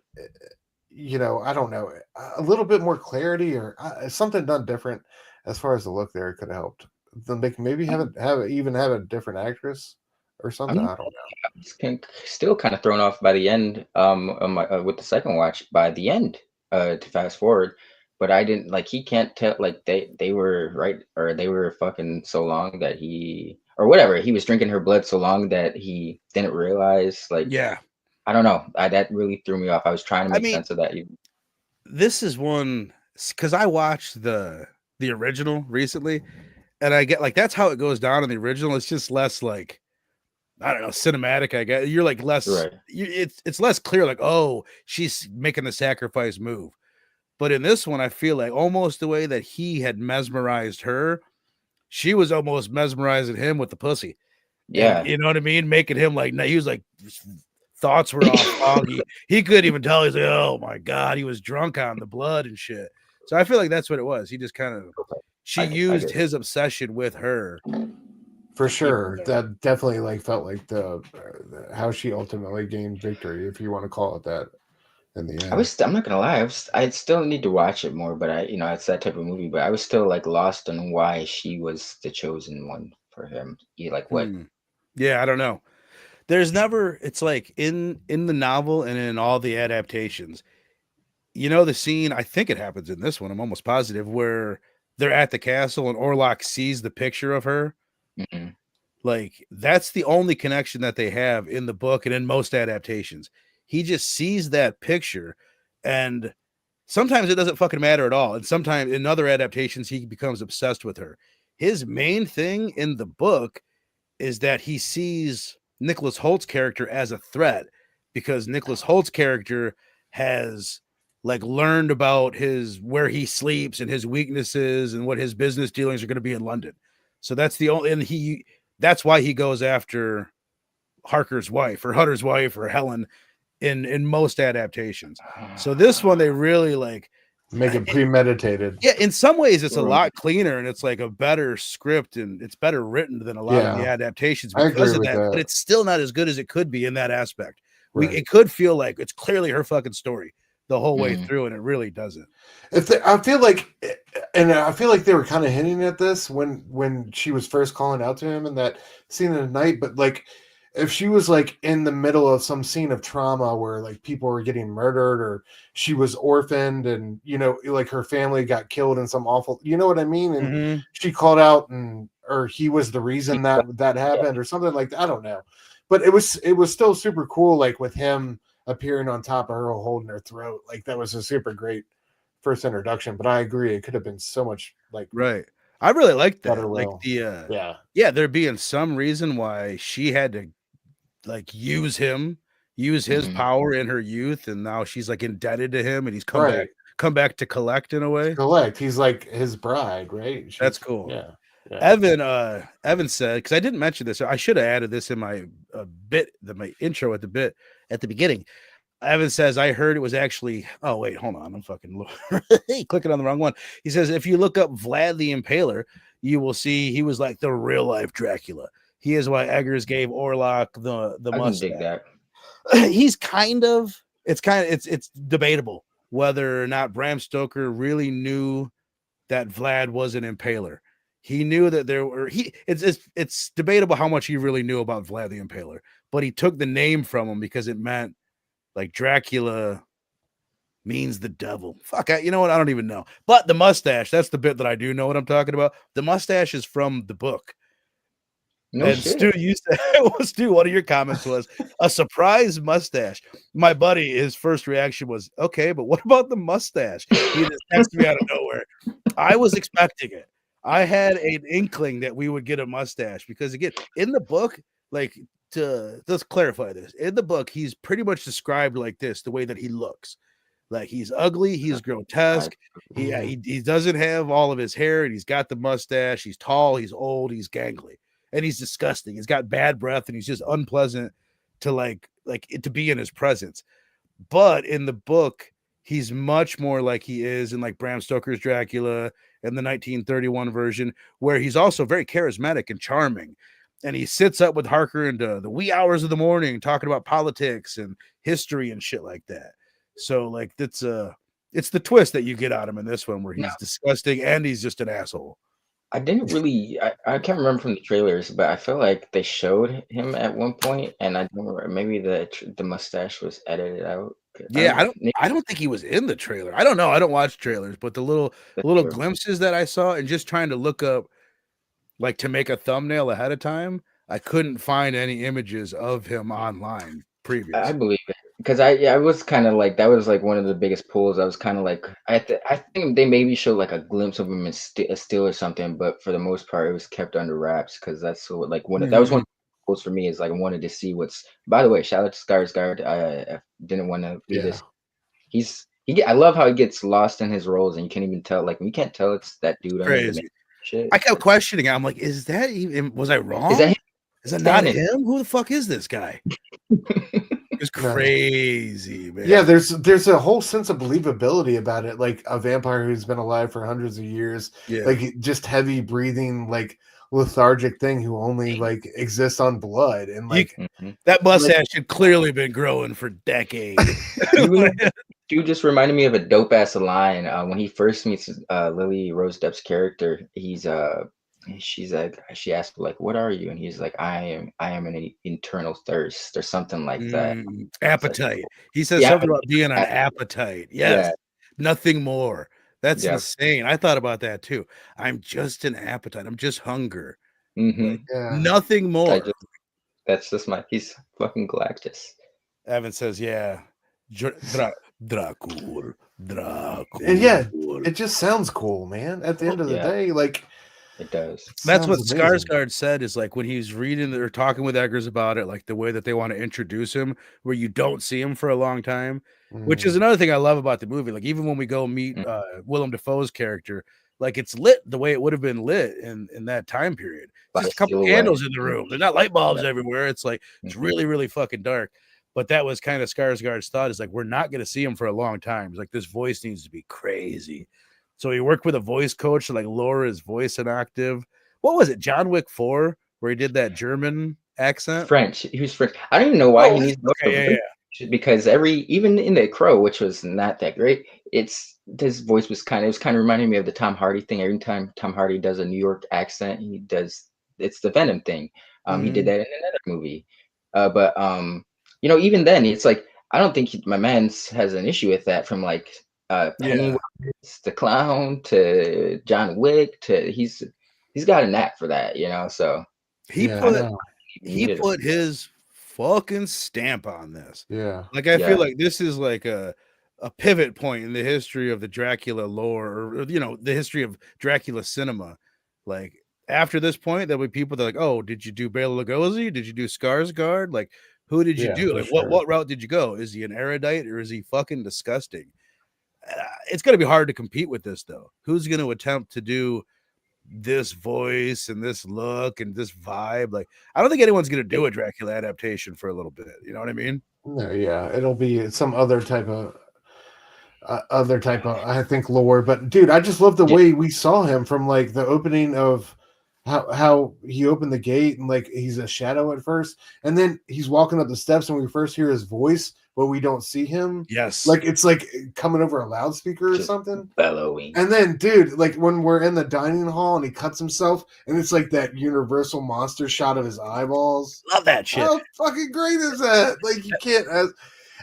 you know, I don't know, a little bit more clarity or something done different as far as the look there could have helped. Then they can maybe have a different actress or something. I don't know. Still kind of thrown off by the end with the second watch by the end to fast forward, but I didn't like he can't tell like they were right or they were fucking so long that he or whatever he was drinking her blood so long that he didn't realize like I don't know. That really threw me off. I was trying to make sense of that. This is one because I watched the original recently, and I get like that's how it goes down in the original. It's just less like I don't know cinematic. I guess you're like less. Right. It's less clear. Like oh, she's making the sacrifice move. But in this one, I feel like almost the way that he had mesmerized her, she was almost mesmerizing him with the pussy. Yeah, and, you know what I mean, making him like he was like. Thoughts were all foggy. He couldn't even tell. He's like, oh my God, he was drunk on the blood and shit. So I feel like that's what it was. He just kind of, she used his obsession with her. For sure. That definitely like felt like the how she ultimately gained victory, if you want to call it that. In the end, I'm not gonna lie. I still need to watch it more, but you know, it's that type of movie. But I was still like lost on why she was the chosen one for him. You like what? Yeah, I don't know. There's never, it's like in the novel and in all the adaptations, you know, the scene, I think it happens in this one, I'm almost positive, where they're at the castle and Orlok sees the picture of her. Mm-hmm. Like, that's the only connection that they have in the book and in most adaptations. He just sees that picture, and sometimes it doesn't fucking matter at all. And sometimes in other adaptations, he becomes obsessed with her. His main thing in the book is that he sees Nicholas Holt's character as a threat because Nicholas Holt's character has like learned about where he sleeps and his weaknesses and what his business dealings are going to be in London. So that's the only, and that's why he goes after Harker's wife or Hutter's wife or Helen in most adaptations. So this one, they really like make it premeditated. Yeah, in some ways it's a lot cleaner and it's like a better script and it's better written than a lot of the adaptations because of that, but it's still not as good as it could be in that aspect. It could feel like it's clearly her fucking story the whole way through, and it really doesn't. I feel like they were kind of hinting at this when she was first calling out to him in that scene of the night, but like if she was like in the middle of some scene of trauma where like people were getting murdered or she was orphaned and like her family got killed in some awful, you know what I mean? And she called out or he was the reason that happened or something like that. I don't know. But it was still super cool, like with him appearing on top of her holding her throat. Like that was a super great first introduction. But I agree, it could have been so much like right. I really liked that. better. Like Well, yeah, there being some reason why she had to like use his power in her youth, and now she's like indebted to him, and he's come back to collect in a way. He's like his bride, right? That's cool. Yeah. Evan said, because I didn't mention this, I should have added this in my my intro at the beginning. Evan says, I heard it was actually, oh wait, hold on, I'm fucking clicking on the wrong one. He says, if you look up Vlad the Impaler, you will see he was like the real life Dracula. He is why Eggers gave Orlok the mustache. Dig that. He's it's debatable whether or not Bram Stoker really knew that Vlad was an impaler. He knew that there were it's debatable how much he really knew about Vlad the Impaler, but he took the name from him because it meant like Dracula means the devil. Fuck, you know what? I don't even know. But the mustache, that's the bit that I do know what I'm talking about. The mustache is from the book. No and shit. Stu, you said, Stu, one of your comments was a surprise mustache. My buddy, his first reaction was, okay, but what about the mustache? He just texted me out of nowhere. I was expecting it. I had an inkling that we would get a mustache because, again, in the book, like, let's clarify this. In the book, he's pretty much described like this, the way that he looks. Like, he's ugly, he's grotesque, he doesn't have all of his hair, and he's got the mustache, he's tall, he's old, he's gangly. And he's disgusting. He's got bad breath, and he's just unpleasant to to be in his presence. But in the book, he's much more like he is in like Bram Stoker's Dracula and the 1931 version, where he's also very charismatic and charming. And he sits up with Harker into the wee hours of the morning talking about politics and history and shit like that. So like it's the twist that you get out of him in this one, where he's disgusting and he's just an asshole. I didn't really, I can't remember from the trailers, but I feel like they showed him at one point, and I don't remember, maybe the mustache was edited out. Yeah, I don't think he was in the trailer. I don't know. I don't watch trailers, but the little glimpses that I saw, and just trying to look up, like to make a thumbnail ahead of time, I couldn't find any images of him online previous. I believe it. Because I was kind of like, that was like one of the biggest pulls. I was kind of like, I think they maybe showed like a glimpse of him in Still or something, but for the most part, it was kept under wraps because that's what, like that was one of the pulls for me, is like I wanted to see what's. By the way, shout out to Skarsgård. I didn't want to do this. I love how he gets lost in his roles, and you can't even tell. Like, we can't tell it's that dude. Crazy. Shit. I kept questioning it. I'm like, is that even? Was I wrong? Is that not him? Who the fuck is this guy? It's crazy, man. Yeah, there's a whole sense of believability about it, like a vampire who's been alive for hundreds of years, like just heavy breathing, like lethargic thing who only like exists on blood, and like that mustache had clearly been growing for decades. You just reminded me of a dope ass line when he first meets Lilly Rose Depp's character. She asked like, "What are you?" And he's like, I am an internal thirst," or something like that. Appetite. Like, he says something about being an appetite. Yes. Yeah. Nothing more. That's insane. I thought about that too. I'm just an appetite. I'm just hunger. Like, nothing more. That's just he's fucking Galactus. Evan says, yeah. Dracul. And yeah, it just sounds cool, man. At the end of the day, like, it does. That's what Skarsgård said, is like when he's reading or talking with Eggers about it, like the way that they want to introduce him, where you don't see him for a long time, which is another thing I love about the movie. Like, even when we go meet Willem Defoe's character, like it's lit the way it would have been lit in that time period. Just a couple candles in the room. They're not light bulbs everywhere. It's like it's really, really fucking dark. But that was kind of Skarsgård's thought, is like, we're not going to see him for a long time. It's like, this voice needs to be crazy. So he worked with a voice coach to like lower his voice an octave. What was it, John Wick 4, where he did that German accent? French. He was French. I don't even know why he needs to because even in The Crow, which was not that great, his voice was kind of reminding me of the Tom Hardy thing. Every time Tom Hardy does a New York accent, it's the Venom thing. He did that in another movie. But you know, even then, it's like I don't think my man has an issue with that. From like Pennywise, the clown, to John Wick, to he's got a knack for that, you know. So he needed put his fucking stamp on this. Yeah. Like I feel like this is like a pivot point in the history of the Dracula lore, or you know, the history of Dracula cinema. Like after this point, there'll be people that are like, oh, did you do Bela Lugosi? Did you do Skarsgård? Like, who did you do? Like, what route did you go? Is he an erudite or is he fucking disgusting? It's gonna be hard to compete with this though. Who's gonna attempt to do this voice and this look and this vibe? Like, I don't think anyone's gonna do a Dracula adaptation for a little bit. You know what I mean? No, yeah, it'll be some other type of I think lore. But dude, I just love the way we saw him from like the opening of how he opened the gate, and like he's a shadow at first, and then he's walking up the steps and we first hear his voice but we don't see him. Yes, like it's like coming over a loudspeaker or something, bellowing. And then dude, like when we're in the dining hall and he cuts himself and it's like that Universal monster shot of his eyeballs. Love that shit. How fucking great is that? Like you can't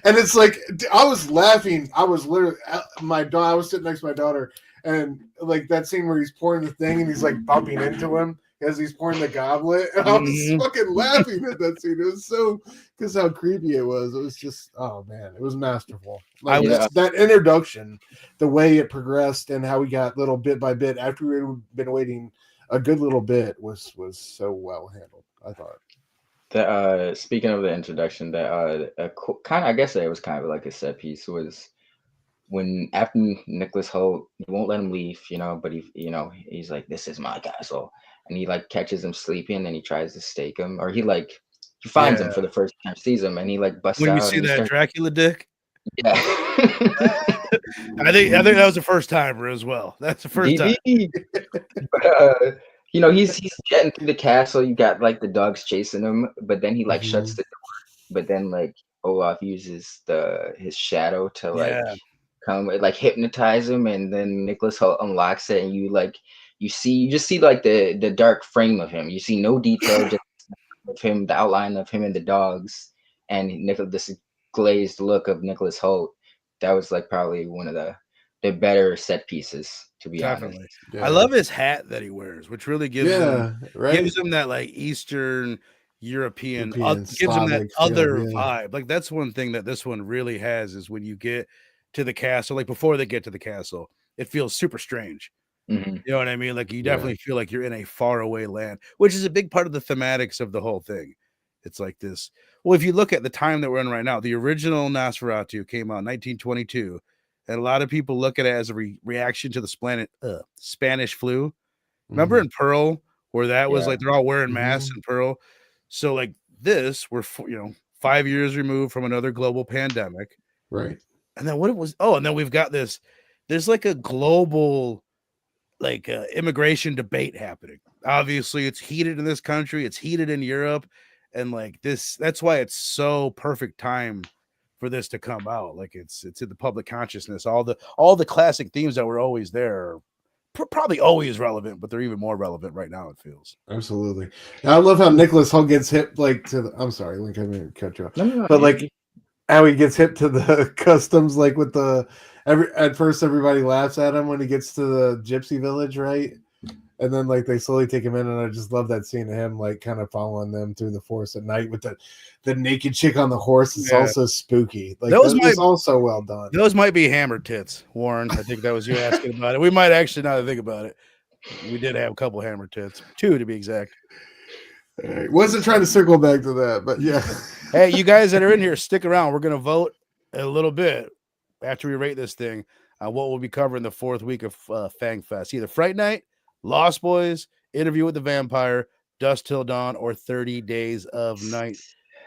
and it's like I was laughing. I was literally I was sitting next to my daughter, and like that scene where he's pouring the thing and he's like bumping into him as he's pouring the goblet, and I was fucking laughing at that scene. It was so because how creepy it was. It was just oh man, it was masterful. Like that introduction, the way it progressed, and how we got little bit by bit after we'd been waiting a good little bit was so well handled. I thought. Speaking of the introduction, that kind of, I guess it was kind of like a set piece, was when after Nicholas Hoult, he won't let him leave, you know, but he's like, this is my castle, and he like catches him sleeping and he tries to stake him, or he finds him for the first time, sees him, and he like busts out. When you see that Dracula dick, yeah. I think that was the first timer as well. That's the first time. But, you know, he's getting through the castle. You got like the dogs chasing him, but then he like shuts the door. But then like Olaf uses his shadow to like come like hypnotize him, and then Nicholas Hoult unlocks it, and you just see like the dark frame of him. You see no detail, just of him, the outline of him and the dogs, and this glazed look of Nicholas Hoult. That was like probably one of the better set pieces, to be honest. I love his hat that he wears, which really gives him that like Eastern European gives him that other vibe. Like that's one thing that this one really has, is when you get to the castle, like before they get to the castle, it feels super strange. You know what I mean? Like you definitely feel like you're in a faraway land, which is a big part of the thematics of the whole thing. It's like this. Well, if you look at the time that we're in right now, the original Nosferatu came out in 1922. And a lot of people look at it as a reaction to the Spanish flu. Remember in Pearl, where that was like they're all wearing masks in Pearl. So like this, we're 5 years removed from another global pandemic, right? And then what it was? Oh, and then we've got this. There's like a global like immigration debate happening. Obviously, it's heated in this country. It's heated in Europe, and like this. That's why it's so perfect time for this to come out. Like it's in the public consciousness. All the classic themes that were always there are probably always relevant, but they're even more relevant right now, it feels. Absolutely. I love how Nicholas Hoult gets hip like to the, I'm sorry, Link, I didn't cut you off. But like how he gets hip to the customs, like with at first everybody laughs at him when he gets to the gypsy village, right? And then like they slowly take him in, and I just love that scene of him like kind of following them through the forest at night with the naked chick on the horse. It's also spooky. Like that also well done. Those might be hammer tits, Warren. I think that was you asking about it. We might actually, now that I think about it, we did have a couple hammer tits, 2 to be exact. Wasn't trying to circle back to that, but yeah. Hey, you guys that are in here, stick around. We're gonna vote a little bit after we rate this thing on what we'll be covering the 4th week of Fang Fest. Either Fright Night, Lost Boys, Interview with the Vampire, Dusk Till Dawn, or 30 Days of Night.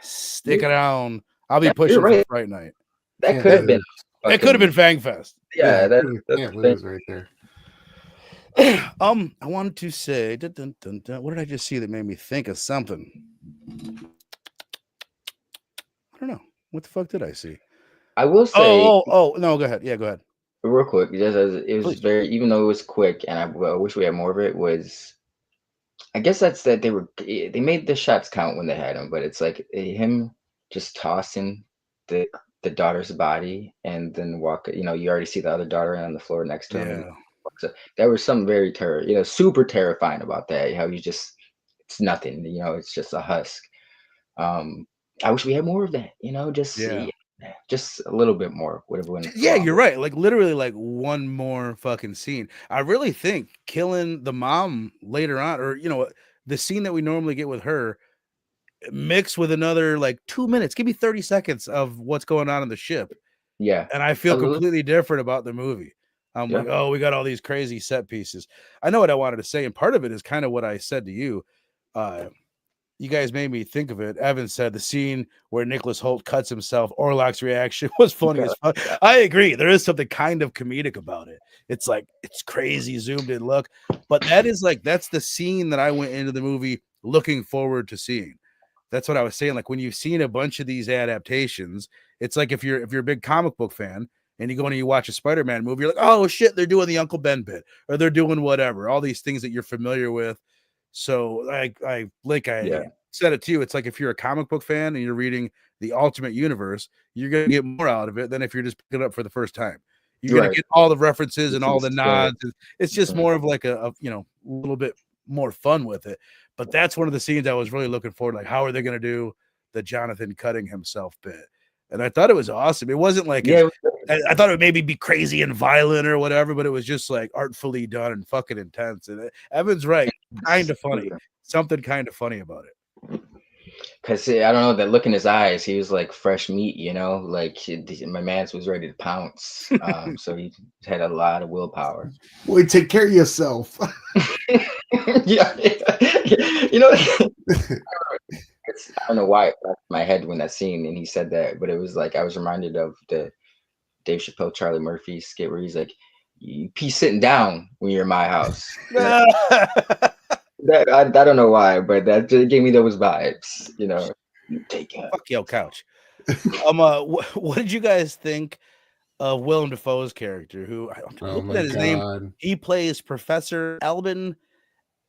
Stick around. I'll be pushing for Fright Night. That could have been. That could have been Fang Fest. Yeah, that's right there. I wanted to say, what did I just see that made me think of something? I don't know. What the fuck did I see? I will say. Oh, no, go ahead. Yeah, go ahead. Real quick, just as it was very, even though it was quick, and I wish we had more of it, was I guess that's that they made the shots count when they had him, but it's like him just tossing the daughter's body and then walk. You know, you already see the other daughter on the floor next to him. And Yeah. so there was something very super terrifying about that. How you just it's nothing. You know, it's just a husk. I wish we had more of that. You know, just a little bit more would have went. Yeah, you're right. Like literally, like one more fucking scene. I really think killing the mom later on, or you know, the scene that we normally get with her, mixed with another like 2 minutes. Give me 30 seconds of what's going on in the ship. Yeah, And I feel completely different about the movie. I'm like, oh, we got all these crazy set pieces. I know what I wanted to say, and part of it is kind of what I said to you. You guys made me think of it. Evan said the scene where Nicholas Hoult cuts himself, Orlok's reaction was funny as fuck. I agree. There is something kind of comedic about it. It's like, it's crazy zoomed in look. But that is like, that's the scene that I went into the movie looking forward to seeing. That's what I was saying. Like when you've seen a bunch of these adaptations, it's like if you're a big comic book fan and you go and you watch a Spider-Man movie, you're like, oh shit, they're doing the Uncle Ben bit, or they're doing whatever, all these things that you're familiar with. So I said it to you. It's like if you're a comic book fan and you're reading the Ultimate Universe, you're gonna get more out of it than if you're just picking it up for the first time. You're gonna get all the references and all the nods. It's just more of like a little bit more fun with it. But that's one of the scenes I was really looking forward. Like, how are they gonna do the Jonathan cutting himself bit? And I thought it was awesome. It wasn't like I thought it would maybe be crazy and violent or whatever, but it was just like artfully done and fucking intense. And Evan's right, kind of funny. Something kind of funny about it. Cause I don't know, that look in his eyes, he was like fresh meat, you know, like my man was ready to pounce. So he had a lot of willpower. Boy, take care of yourself. yeah. You know, I don't know why it left my head when that scene and he said that, but it was like I was reminded of the Dave Chappelle, Charlie Murphy skit where he's like, "You pee sitting down when you're in my house." I don't know why, but that just gave me those vibes. You know, take it. Fuck yo, couch. What did you guys think of Willem Dafoe's character? Who looking at his name, he plays Professor Albin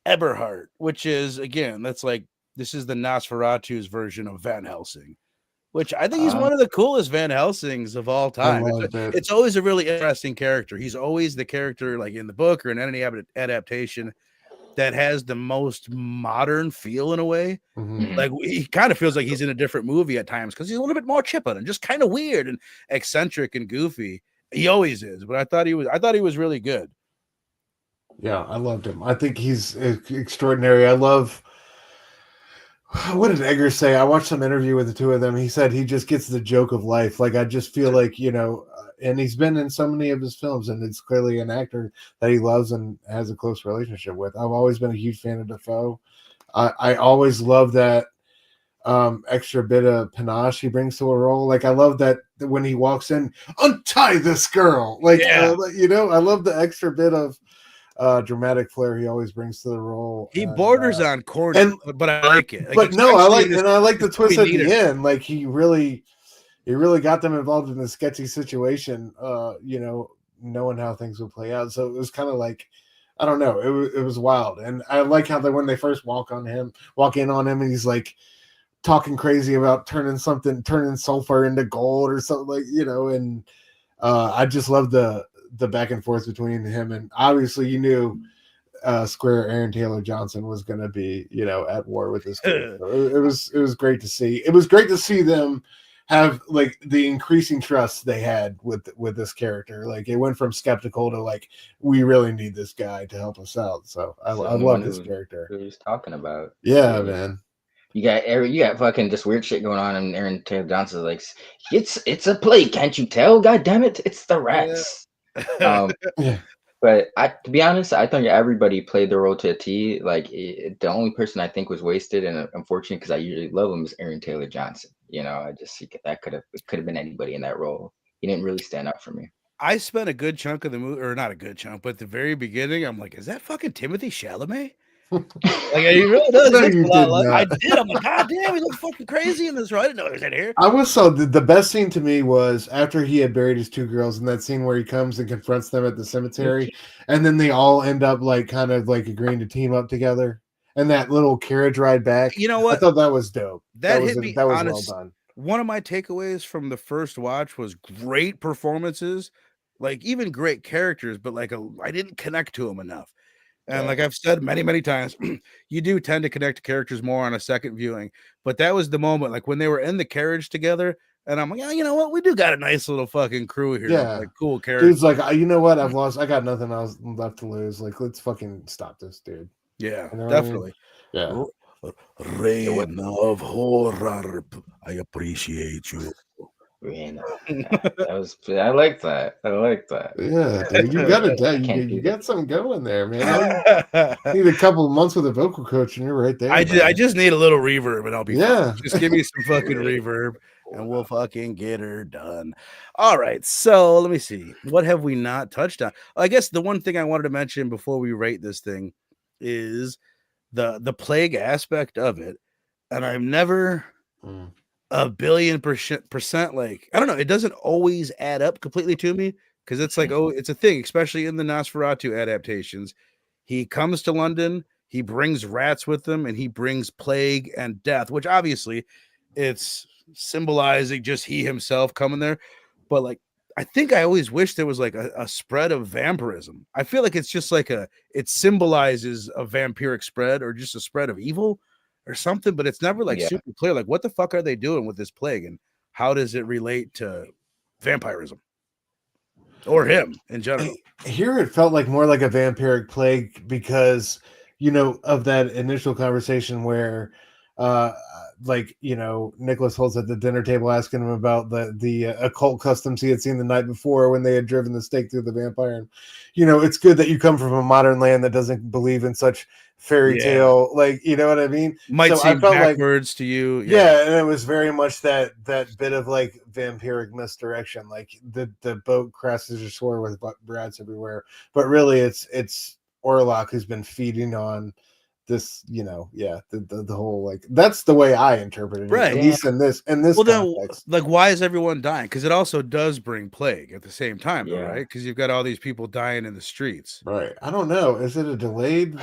Eberhardt, which is again, that's like this is the Nosferatu's version of Van Helsing, which I think he's one of the coolest Van Helsings of all time. It's always a really interesting character. He's always the character like in the book or in any adaptation that has the most modern feel in a way. Mm-hmm. Like he kind of feels like he's in a different movie at times because he's a little bit more chipping and just kind of weird and eccentric and goofy. He always is, but I thought he was really good. Yeah, I loved him. I think he's extraordinary. I love. What did Edgar say? I watched some interview with the two of them. He said he just gets the joke of life. Like I just feel like, you know, and he's been in so many of his films, and it's clearly an actor that he loves and has a close relationship with. I've always been a huge fan of Defoe. I always love that extra bit of panache he brings to a role. Like I love that when he walks in, untie this girl. Like you know, I love the extra bit of dramatic flair he always brings to the role. He borders on corny, but I like it. Like, but no, I like the twist at the end. Like he really got them involved in a sketchy situation. You know, knowing how things would play out. So it was kind of like, I don't know, it was wild. And I like how when they first walk in on him, and he's like talking crazy about turning sulfur into gold or something, like, you know. And I just love the back and forth between him, and obviously you knew Square Aaron Taylor Johnson was going to be, you know, at war with this kid. So it was great to see. It was great to see them have like the increasing trust they had with this character. Like it went from skeptical to like, we really need this guy to help us out. So I love this character. Who he's talking about? Yeah, man. You got fucking just weird shit going on, and Aaron Taylor Johnson's like, it's a plague, can't you tell? God damn it, it's the rats. Yeah. But to be honest, I think everybody played their role to a T. Like the only person I think was wasted and unfortunate, because I usually love him, is Aaron Taylor Johnson. You know, I just think that could have been anybody in that role. He didn't really stand up for me. I spent a good chunk of the movie, or not a good chunk, but at the very beginning, I'm like, is that fucking Timothy Chalamet? Like he really does. No, I did. I'm like, God damn, he looks fucking crazy in this role. I didn't know he was in here. I was the best scene to me was after he had buried his two girls, in that scene where he comes and confronts them at the cemetery, and then they all end up like kind of like agreeing to team up together. and that little carriage ride back. You know I what? thought that was dope. That was hit me well honest. done. One of my takeaways from the first watch was great performances, like even great characters, but like I didn't connect to them enough. And like I've said many, many times, you do tend to connect to characters more on a second viewing. But that was the moment, like when they were in the carriage together, and I'm like, yeah, you know what? We do got a nice little fucking crew here. Yeah. Like cool characters. Dude's like, you know what? I got nothing else left to lose. Like, let's fucking stop this, dude. Yeah, You know what I mean? definitely. Yeah. Reign of horror. I appreciate you. I like that. I like that. Yeah, dude, you got it. You got something going there, man. You need a couple of months with a vocal coach, and you're right there. I just need a little reverb, and I'll be Yeah. fine. Just give me some fucking reverb, and we'll fucking get her done. All right, so let me see. What have we not touched on? I guess the one thing I wanted to mention before we rate this thing is the plague aspect of it, and I've never. A billion percent, like I don't know, it doesn't always add up completely to me because it's like, oh, it's a thing, especially in the Nosferatu adaptations. He comes to London, he brings rats with him, and he brings plague and death, which obviously it's symbolizing just he himself coming there. But like, I think I always wish there was like a spread of vampirism. I feel like it's just like it symbolizes a vampiric spread or just a spread of evil or something, but it's never like super clear. Like, what the fuck are they doing with this plague, and how does it relate to vampirism or him in general? Here, it felt like more like a vampiric plague because of that initial conversation where, like Nicholas Holt's at the dinner table asking him about the occult customs he had seen the night before when they had driven the stake through the vampire. And it's good that you come from a modern land that doesn't believe in such fairy tale, like, you know what I mean? Might seem backwards to you. Yeah, and it was very much that bit of like vampiric misdirection, like the boat crashes ashore with rats everywhere, but really it's Orlok who's been feeding on this, the whole, like, that's the way I interpreted it, right? At least in this context. Then, like, why is everyone dying? Because it also does bring plague at the same time, right? Because you've got all these people dying in the streets, right? I don't know. Is it a delayed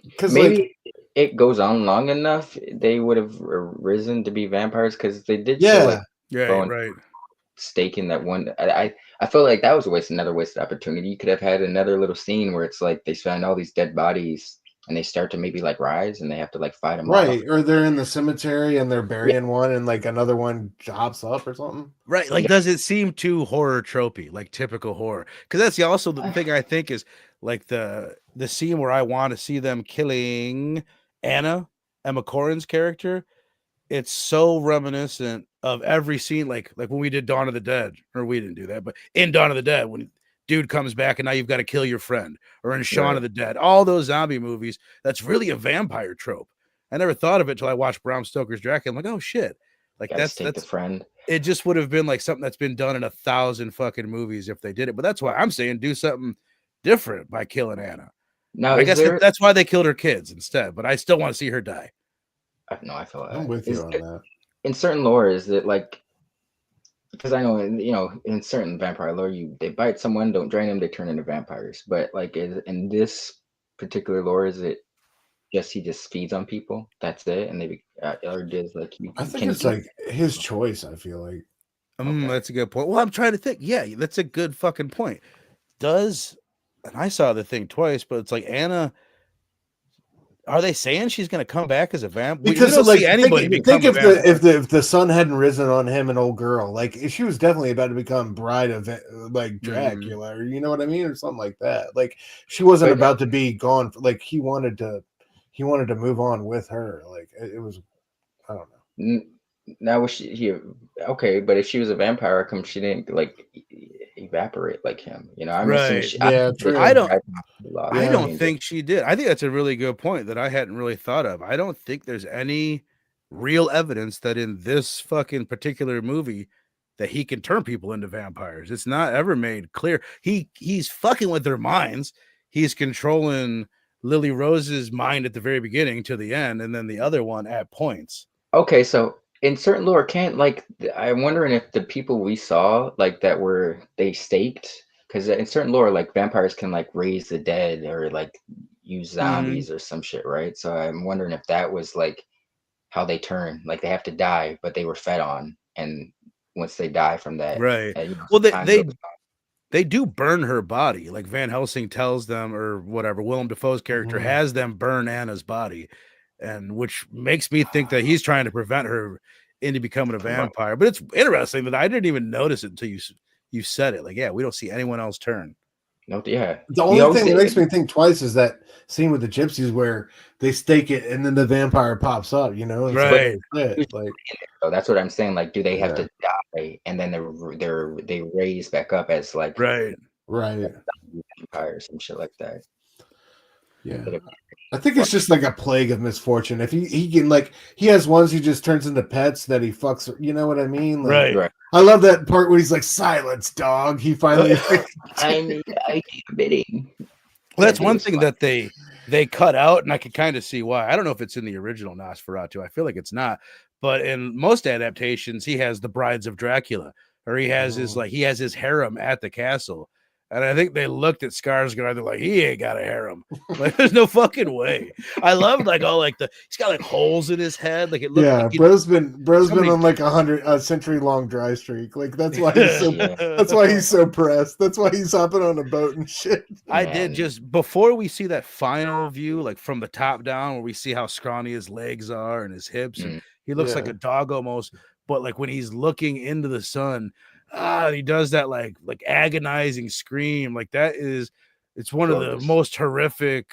because maybe it goes on long enough, they would have risen to be vampires because they did show like right stake in that one. I feel like that was another wasted opportunity. You could have had another little scene where it's like they find all these dead bodies and they start to maybe like rise and they have to like fight them off. Or they're in the cemetery and they're burying one and like another one hops up or something. Right. Like, does it seem too horror tropey, like typical horror? Because that's also the thing I think is like the scene where I want to see them killing Emma Corrin's character. It's so reminiscent of every scene, like when we did Dawn of the Dead, or we didn't do that, but in Dawn of the Dead, when dude comes back and now you've got to kill your friend, or in Shaun of the Dead, all those zombie movies, that's really a vampire trope. I never thought of it till I watched Bram Stoker's Dracula. I'm like, oh shit. Like that's the friend. It just would have been like something that's been done in 1,000 fucking movies if they did it. But that's why I'm saying do something different by killing Anna. Now, I guess that's why they killed her kids instead, but I still want to see her die. No, I feel like I'm with you on that. In certain lore, is it like, because I know in certain vampire lore, they bite someone, don't drain them, they turn into vampires. But like in this particular lore, is it he just feeds on people? That's it, and they or does like I think it's like his choice. I feel like that's a good point. Well, I'm trying to think. Yeah, that's a good fucking point. And I saw the thing twice, but it's like Anna. Are they saying she's going to come back as a vampire? Because we don't see anybody become a vampire. If the sun hadn't risen on him, an old girl, like she was definitely about to become bride of like Dracula, or you know what I mean, or something like that. Like she wasn't about to be gone. Like he wanted to move on with her. Like it was, I don't know. Now was okay? But if she was a vampire, come she didn't like evaporate like him, I'm I don't think she did. I think that's a really good point that I hadn't really thought of. I don't think there's any real evidence that in this fucking particular movie that he can turn people into vampires. It's not ever made clear. He's fucking with their minds. He's controlling Lily Rose's mind at the very beginning to the end, and then the other one at points. Okay, so in certain lore, I'm wondering if the people we saw like that they staked, because in certain lore, like vampires can like raise the dead or like use zombies or some shit, right? So I'm wondering if that was like how they turn, like they have to die, but they were fed on, and once they die from that, Right. you know, Well, time goes on. they do burn her body. Like Van Helsing tells them, or whatever, Willem Dafoe's character has them burn Anna's body, and which makes me think that he's trying to prevent her into becoming a vampire. But it's interesting that I didn't even notice it until you said it. Like, yeah, we don't see anyone else turn. No, yeah. The only thing that makes me think twice is that scene with the gypsies where they stake it and then the vampire pops up, you know? Right. Like, so that's what I'm saying. Like, do they have to die and then they raise back up as like right vampire or some shit like that? Yeah. I think it's just like a plague of misfortune. If he can, like, he has ones he just turns into pets that he fucks, you know what I mean? Like, right. I love that part where he's like, "Silence, dog." He finally I'm admitting. Well, that's one thing that they cut out, and I could kind of see why. I don't know if it's in the original Nosferatu. I feel like it's not, but in most adaptations, he has the brides of Dracula, or he has his harem at the castle. And I think they looked at Skarsgård, they're like, he ain't got a harem. Like, there's no fucking way. I love like all like he's got like holes in his head. Like it looks like bro's been on like a century-long dry streak. Like that's why he's so pressed. That's why he's hopping on a boat and shit. I did just before we see that final view, like from the top down, where we see how scrawny his legs are and his hips, and he looks like a dog almost. But like when he's looking into the sun, he does that like agonizing scream. Like it's one of the most horrific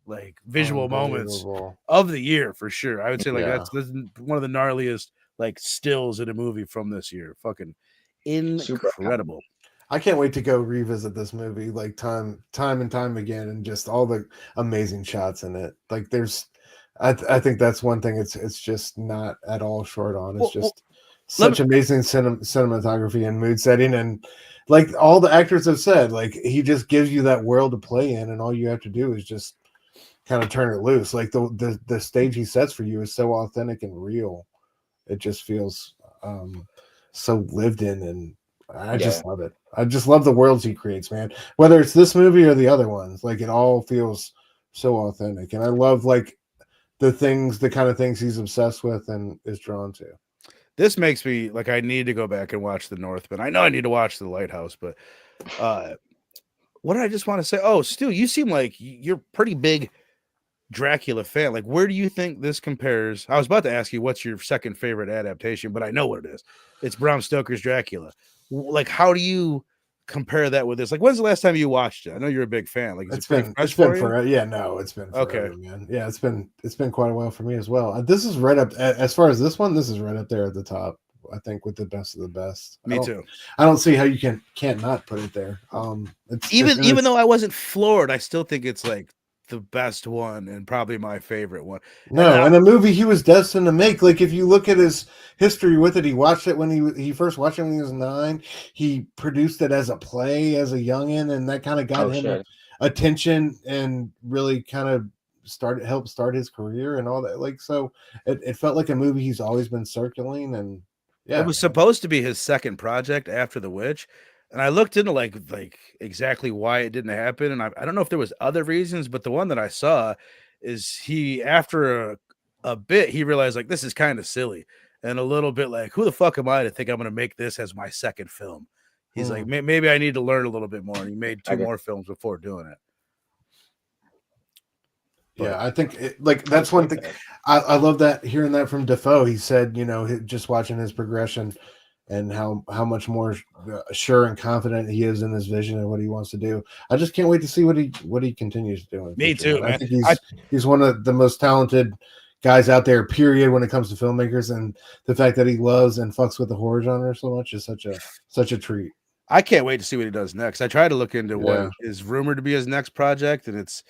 like visual moments of the year for sure. I would say like that's one of the gnarliest like stills in a movie from this year. Fucking incredible. I can't wait to go revisit this movie like time and time again, and just all the amazing shots in it. Like I think that's one thing it's just not at all short on. It's just such amazing cinematography and mood setting, and like all the actors have said, like he just gives you that world to play in, and all you have to do is just kind of turn it loose. Like the stage he sets for you is so authentic and real. It just feels so lived in, and I just love it. I just love the worlds he creates, man. Whether it's this movie or the other ones, like it all feels so authentic, and I love like the kind of things he's obsessed with and is drawn to. This makes me like I need to go back and watch The Northman. I know I need to watch The Lighthouse, but what did I just want to say? Oh, Stu, you seem like you're pretty big Dracula fan. Like, where do you think this compares? I was about to ask you what's your second favorite adaptation, but I know what it is. It's Bram Stoker's Dracula. Like, how do you compare that with this? Like, when's the last time you watched it? I know you're a big fan. Like, it's been forever. Yeah, no, it's been forever, man. Yeah, it's been quite a while for me as well. This is right up as far as this one. This is right up there at the top. I think with the best of the best. Me too. I don't see how you can't not put it there. Even though I wasn't floored, I still think it's like the best one and probably my favorite one. And a movie he was destined to make. Like if you look at his history with it, he watched it when he first watched it when he was 9. He produced it as a play as a youngin, and that kind of got him attention and really kind of helped start his career and all that. Like so, it felt like a movie he's always been circling, and it was supposed to be his second project after The Witch. And I looked into like exactly why it didn't happen, and I don't know if there was other reasons, but the one that I saw is he after a bit he realized like this is kind of silly and a little bit like who the fuck am I to think I'm going to make this as my second film? He's like maybe I need to learn a little bit more, and he made 2 more films before doing it. Yeah, I think that's one thing. I love that hearing that from Defoe. He said, just watching his progression and how much more sure and confident he is in his vision and what he wants to do. I just can't wait to see what he continues doing. Me too, man. I think he's one of the most talented guys out there, period, when it comes to filmmakers, and the fact that he loves and fucks with the horror genre so much is such a treat. I can't wait to see what he does next. I tried to look into what is rumored to be his next project, and it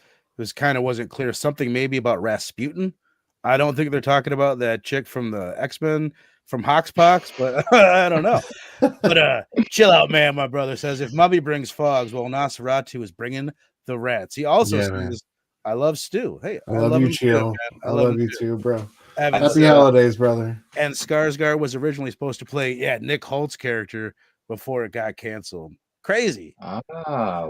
wasn't clear. Something maybe about Rasputin. I don't think they're talking about that chick from the X-Men from Hoxpox, but I don't know. But chill out, man. My brother says if Mummy brings fogs, well, Nosferatu is bringing the rats. He also says, "I love Stu." Hey, I love you, Chill. I love you too, bro. Happy holidays, brother. And Skarsgård was originally supposed to play Nick Holt's character before it got canceled. Crazy. Ah,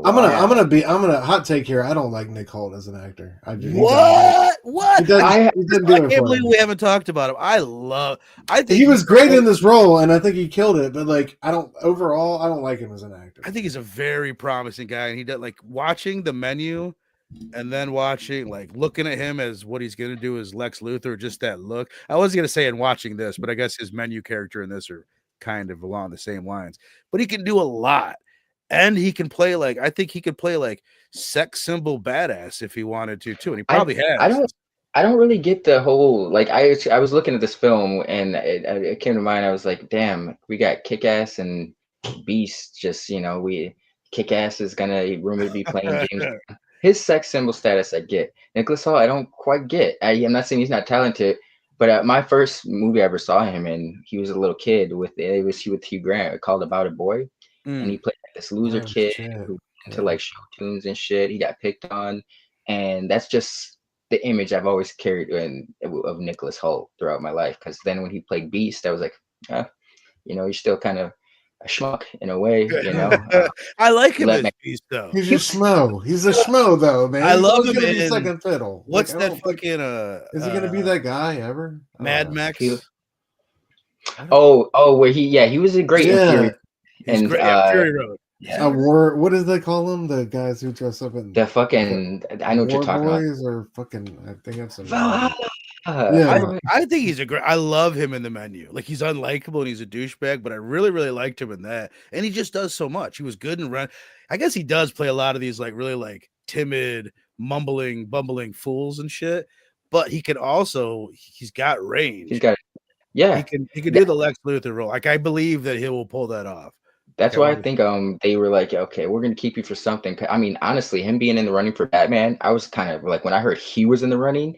I'm wow. gonna hot take here. I don't like Nick Hoult as an actor. What? He doesn't do I it can't for believe me. we haven't talked about him. I think He was he's great in this role, and I think he killed it. But like, I don't like him as an actor. I think he's a very promising guy, and he does like watching The Menu, and then looking at him as what he's gonna do as Lex Luthor. Just that look. I wasn't gonna say in watching this, but I guess his Menu character in this are kind of along the same lines. But he can do a lot, and he can play I think he could play sex symbol badass if he wanted to too, and he probably has. I don't really get the whole I was looking at this film and it came to mind. I was like, damn, we got Kick-Ass and Beast. Just we Kick-Ass is gonna rumored to be playing James. His sex symbol status I get. Nicholas Hall I don't quite get. I'm not saying he's not talented, but my first movie I ever saw him in, he was a little kid with Hugh Grant called About a Boy, and he played this loser kid who into show tunes and shit. He got picked on, and that's just the image I've always carried of Nicholas Hoult throughout my life. Because then when he played Beast, I was like, you're still kind of a schmuck in a way, I like him as Beast though. He's a schmo. He's a schmo though, man. I love him in in second fiddle. What's that fucking is he gonna be that guy ever? Mad Max? Where he was a great in Fury Road. Yeah. What do they call them? The guys who dress up in the fucking I know what you're talking about. Or fucking I think that's some I think he's I love him in The Menu. Like he's unlikable and he's a douchebag, but I really, really liked him in that. And he just does so much. He was good in I guess he does play a lot of these really timid, mumbling, bumbling fools and shit. But he can also he's got range. He can do the Lex Luthor role. I believe that he will pull that off. That's why I think they were like, okay, we're gonna keep you for something. I mean, honestly, him being in the running for Batman, I was kind of when I heard he was in the running.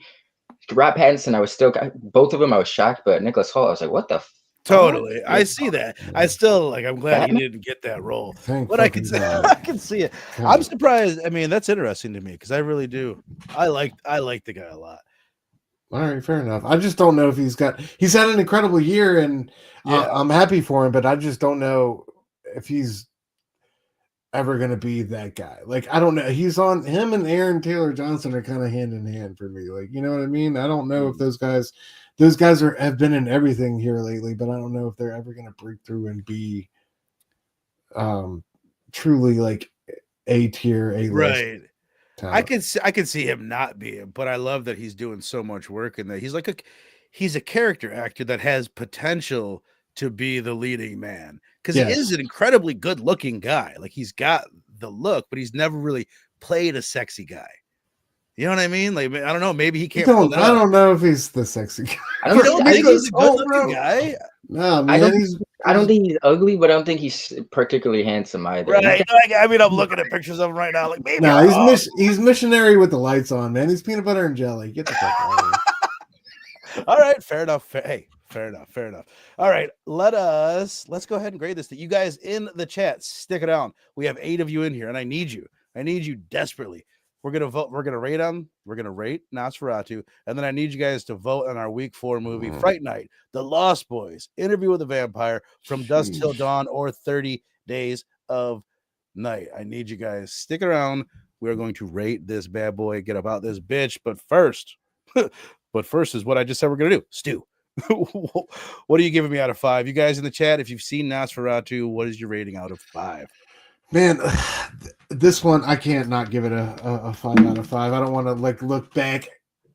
Rob Pattinson, I was still both of them. I was shocked, but Nicholas Hoult, I was like, what the? Totally, I see that. I still I'm glad he didn't get that role, but I can see it. I'm surprised. I mean, that's interesting to me because I really do. I like the guy a lot. All right, fair enough. I just don't know if he's had an incredible year, and I'm happy for him, but I just don't know if he's ever going to be that guy. I don't know. Him and Aaron Taylor Johnson are kind of hand in hand for me. You know what I mean? I don't know if those guys have been in everything here lately, but I don't know if they're ever going to break through and be truly A tier, A list. Right. Talent. I can see him not being, but I love that he's doing so much work in that. He's a character actor that has potential to be the leading man. Because he is an incredibly good-looking guy. He's got the look, but he's never really played a sexy guy. You know what I mean? I don't know. Maybe he can't. I don't know if he's the sexy guy. I don't think he's a good-looking guy. No, man. I don't think he's ugly, but I don't think he's particularly handsome either. Right? I mean, I'm looking at pictures of him right now. Maybe. No, he's missionary with the lights on, man. He's peanut butter and jelly. Get the fuck out of here. All right, fair enough. Hey. Fair enough. All right, let's go ahead and grade this. That you guys in the chat, stick it on. We have 8 of you in here, and I need you desperately. We're gonna vote. We're gonna rate Nosferatu, and then I need you guys to vote on our week 4 movie, Fright Night, The Lost Boys, Interview with a Vampire, From Dusk Till Dawn, or 30 Days of Night. I need you guys stick around. We're going to rate this bad boy, get about this bitch. But first is what I just said we're gonna do. Stu. What are you giving me out of 5? You guys in the chat, if you've seen Nosferatu, what is your rating out of 5? Man, this one I can't not give it a 5 out of 5. I don't want to look back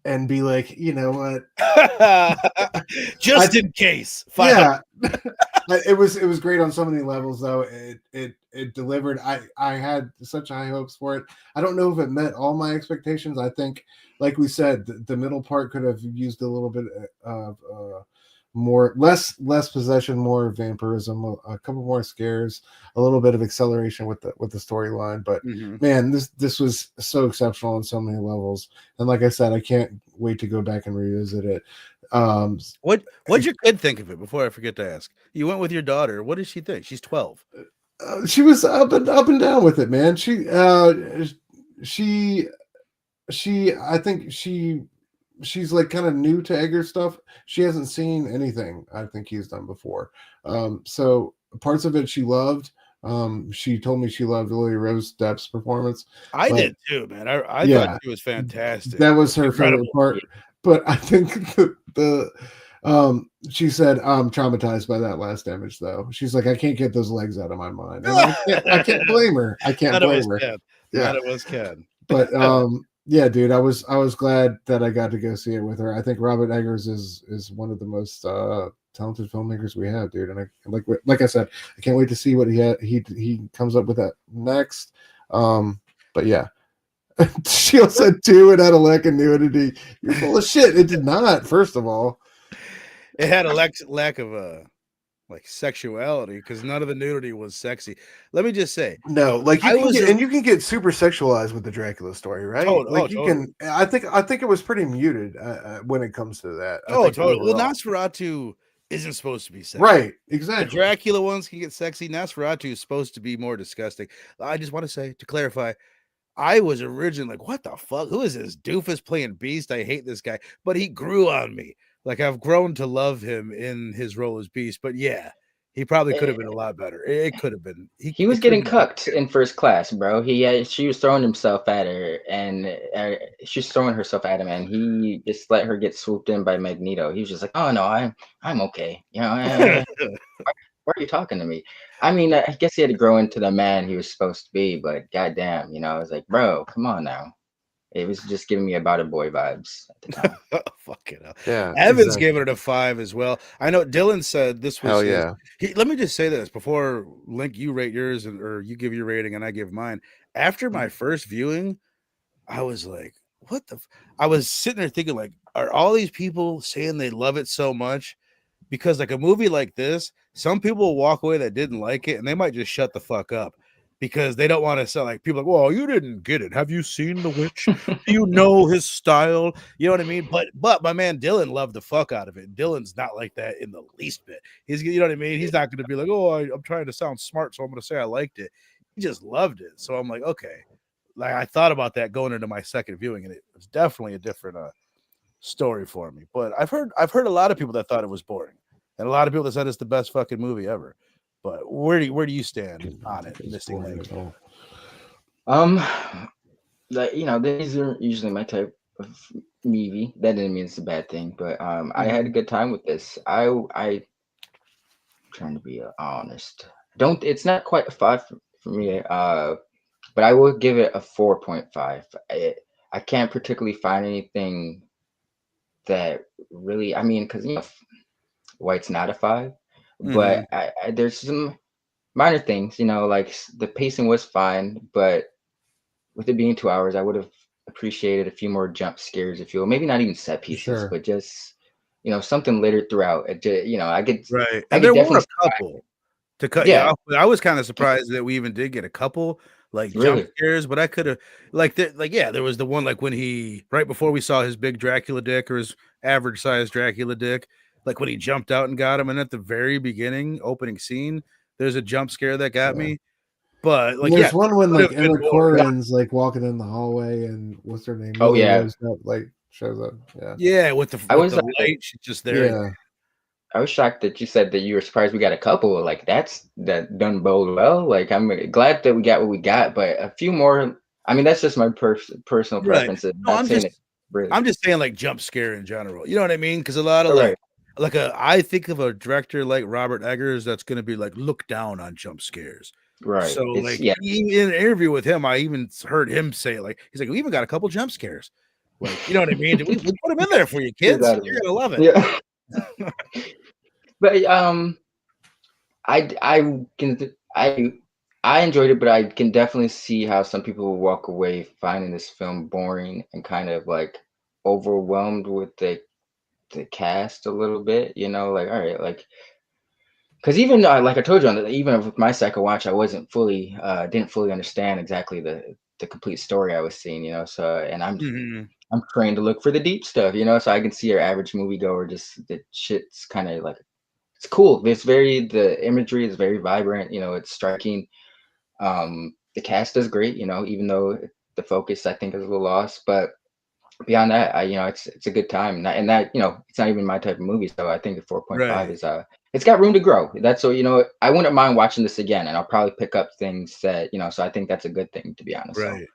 and be like, you know what? Just in case. 5. Yeah. It was great on so many levels though. It delivered. I had such high hopes for it. I don't know if it met all my expectations. I think, like we said, the middle part could have used a little bit of less possession, more vampirism, a couple more scares, a little bit of acceleration with the storyline. But man, this was so exceptional on so many levels. And like I said, I can't wait to go back and revisit it. What'd your kid think of it? Before I forget to ask, you went with your daughter. What does she think? She's 12. She was up and down with it, man. I think she's kind of new to Edgar stuff. She hasn't seen anything I think he's done before. So parts of it she loved. She told me she loved Lily Rose Depp's performance. I but did too, man. I yeah, thought she was fantastic. that was her favorite Incredible. part. But I think she said I'm traumatized by that last image though. She's like, I can't get those legs out of my mind. And I can't blame her. I can't None of blame us her. can. Yeah. None of us can. But yeah, dude, I was glad that I got to go see it with her. I think Robert Eggers is one of the most talented filmmakers we have, dude. And I like I said, I can't wait to see what he comes up with that next. But yeah. Shield said 2 and had a lack of nudity. You're full of shit. It did not, first of all. It had a lack of like sexuality because none of the nudity was sexy. Let me just say, No, like you can get super sexualized with the Dracula story, right? Totally. I think it was pretty muted when it comes to that. Totally. Well, Nosferatu isn't supposed to be sexy. Right, exactly. The Dracula ones can get sexy. Nosferatu is supposed to be more disgusting. I just want to say, to clarify, I was originally like, what the fuck? Who is this doofus playing Beast? I hate this guy. But he grew on me. Like, I've grown to love him in his role as Beast. But yeah, he probably could have been a lot better. It could have been. He was getting cucked in first class, bro. She was throwing himself at her, and she's throwing herself at him, and he just let her get swooped in by Magneto. He was just like, "Oh no, I'm okay." You know, why are you talking to me? I mean, I guess he had to grow into the man he was supposed to be, but goddamn, you know, I was like, bro, come on now. It was just giving me About a Boy vibes at the time. Fuck it up. Yeah, Evans gave it a 5 as well. I know Dylan said this was hell yeah. Let me just say this before Link, you rate yours or you give your rating and I give mine. After my first viewing, I was like, what the I was sitting there thinking, like, are all these people saying they love it so much? Because like a movie like this, some people will walk away that didn't like it and they might just shut the fuck up because they don't want to sound like people like, well, you didn't get it. Have you seen The Witch? Do you know his style? You know what I mean? But my man Dylan loved the fuck out of it. Dylan's not like that in the least bit. He's, you know what I mean? He's not going to be like, oh, I'm trying to sound smart, so I'm going to say I liked it. He just loved it. So I'm like, okay. Like I thought about that going into my second viewing, and it was definitely a different story for me. But I've heard a lot of people that thought it was boring, and a lot of people that said it's the best fucking movie ever. But where do you stand on it, Missing Link? Like, you know, these are usually my type of movie. That didn't mean it's a bad thing, but I had a good time with this. I trying to be honest. It's not quite a 5 for me. But I will give it a 4.5. I can't particularly find anything that really, I mean, because, you know, White's not a 5, but there's some minor things, you know, like the pacing was fine, but with it being 2 hours, I would have appreciated a few more jump scares, if you will. Maybe not even set pieces, but just, you know, something littered throughout. You know, I get right, and there were a couple to cut. Yeah, I was kind of surprised that we even did get a couple. Like jump scares, but I could have there was the one like when he right before we saw his big Dracula dick or his average sized Dracula dick, like when he jumped out and got him, and at the very beginning opening scene, there's a jump scare that got me. But like there's one when like Emma Corrin's like walking in the hallway and what's her name? Oh yeah, like shows up. Yeah, with the light, she's just there. Yeah. I was shocked that you said that you were surprised we got a couple. Like that done bode well. Like I'm glad that we got what we got, but a few more. I mean, that's just my personal preferences. No, I'm just saying like jump scare in general. You know what I mean? Because a lot of I think of a director like Robert Eggers that's going to be like look down on jump scares. Right. So like in an interview with him, I even heard him say like he's like we even got a couple jump scares. Like you know what I mean? We put them in there for you kids. You're gonna love it. Yeah. But I enjoyed it, but I can definitely see how some people will walk away finding this film boring and kind of like overwhelmed with the cast a little bit, you know, like all right, like because even like I told you even with my second watch, I wasn't fully didn't fully understand exactly the complete story I was seeing, you know. So and I'm trained to look for the deep stuff, you know, so I can see your average moviegoer just the shit's kind of like it's cool. The imagery is very vibrant, you know, it's striking. The cast is great, you know, even though the focus I think is a little lost, but beyond that, you know, it's a good time. And that, you know, it's not even my type of movie, so I think a 4.5 is it's got room to grow. That's so, I wouldn't mind watching this again, and I'll probably pick up things that, so I think that's a good thing, to be honest. So, Right.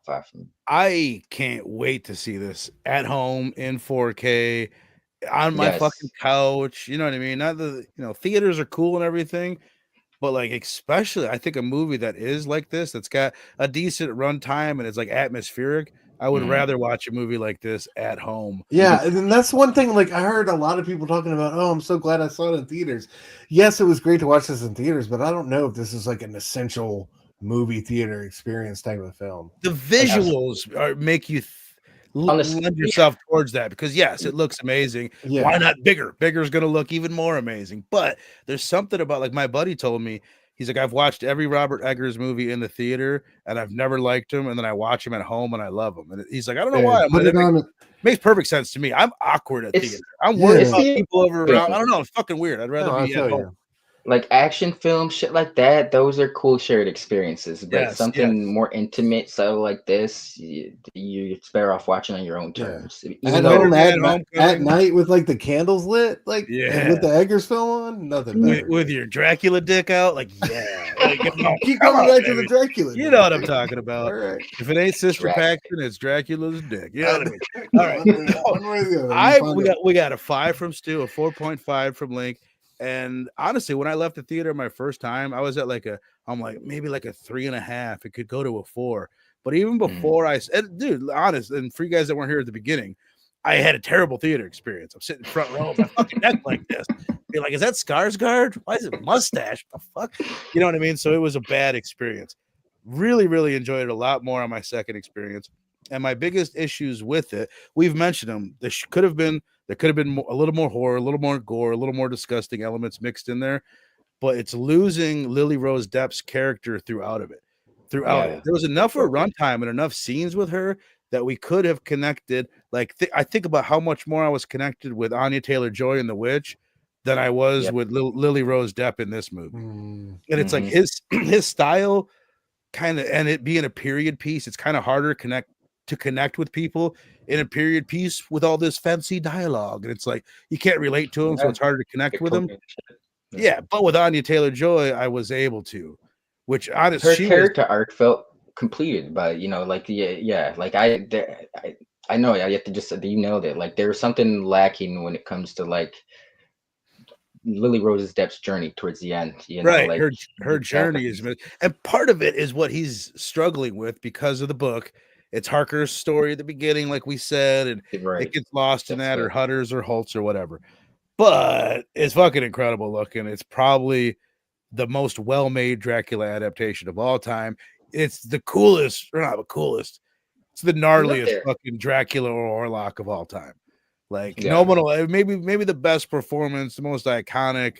5 from me. I can't wait to see this at home in 4K on my fucking couch. You know what I mean? Not the, theaters are cool and everything, but like, especially, I think a movie that is like this, that's got a decent runtime and it's like atmospheric. I would rather watch a movie like this at home. Yeah, and that's one thing. Like, I heard a lot of people talking about, oh, I'm so glad I saw it in theaters. Yes, it was great to watch this in theaters, but I don't know if this is like an essential movie theater experience type of film. The visuals make you lend yourself towards that, because yes, it looks amazing. Yeah. Why not bigger? Bigger is going to look even more amazing. But there's something about, like, my buddy told me, he's like, I've watched every Robert Eggers movie in the theater and I've never liked him, and then I watch him at home and I love him. And he's like, I don't know why. Makes perfect sense to me. I'm awkward at theater. I'm worried about people over around. I don't know. It's fucking weird. I'd rather be at home. Like action film shit like that, those are cool shared experiences. But something more intimate, so like this, it's better off watching on your own terms. At home at night with like the candles lit, like with the Eggers film on, nothing better. With your Dracula dick out, like keep coming back to the Dracula. You know what I'm talking about. All right. If it ain't Sister Paxton, it's Dracula's dick. You know what I mean? All right. We got a 5 from Stu, a 4.5 from Link. And honestly, when I left the theater my first time, I was at I'm like maybe like a 3.5. It could go to a 4. But even before dude, honest, and for you guys that weren't here at the beginning, I had a terrible theater experience. I'm sitting front row, my fucking neck like this. You're like, is that Skarsgard? Why is it mustache? What the fuck? You know what I mean? So it was a bad experience. Really, really enjoyed it a lot more on my second experience. And my biggest issues with it, we've mentioned them. There could have been a little more horror, a little more gore, a little more disgusting elements mixed in there, but it's losing Lilly Rose Depp's character throughout it. There was enough of a runtime and enough scenes with her that we could have connected. Like, I think about how much more I was connected with Anya Taylor-Joy in The Witch than I was with Lilly Rose Depp in this movie. And it's like his style kind of, and it being a period piece, it's kind of harder to connect with people in a period piece with all this fancy dialogue, and it's like you can't relate to him, so it's harder to connect with him. But with Anya Taylor-Joy, I was able to, which honestly, her character arc felt completed by like like I know I have to just you nailed it. Like there was something lacking when it comes to like Lilly Rose Depp's journey towards the end. Right, like her journey is, and part of it is what he's struggling with because of the book. It's Harker's story at the beginning, like we said, and it gets lost in that, or Hutter's or Hoult's or whatever. But it's fucking incredible looking. It's probably the most well-made Dracula adaptation of all time. It's the coolest, or not the coolest. It's the gnarliest fucking Dracula or Orlok of all time. Like maybe the best performance, the most iconic.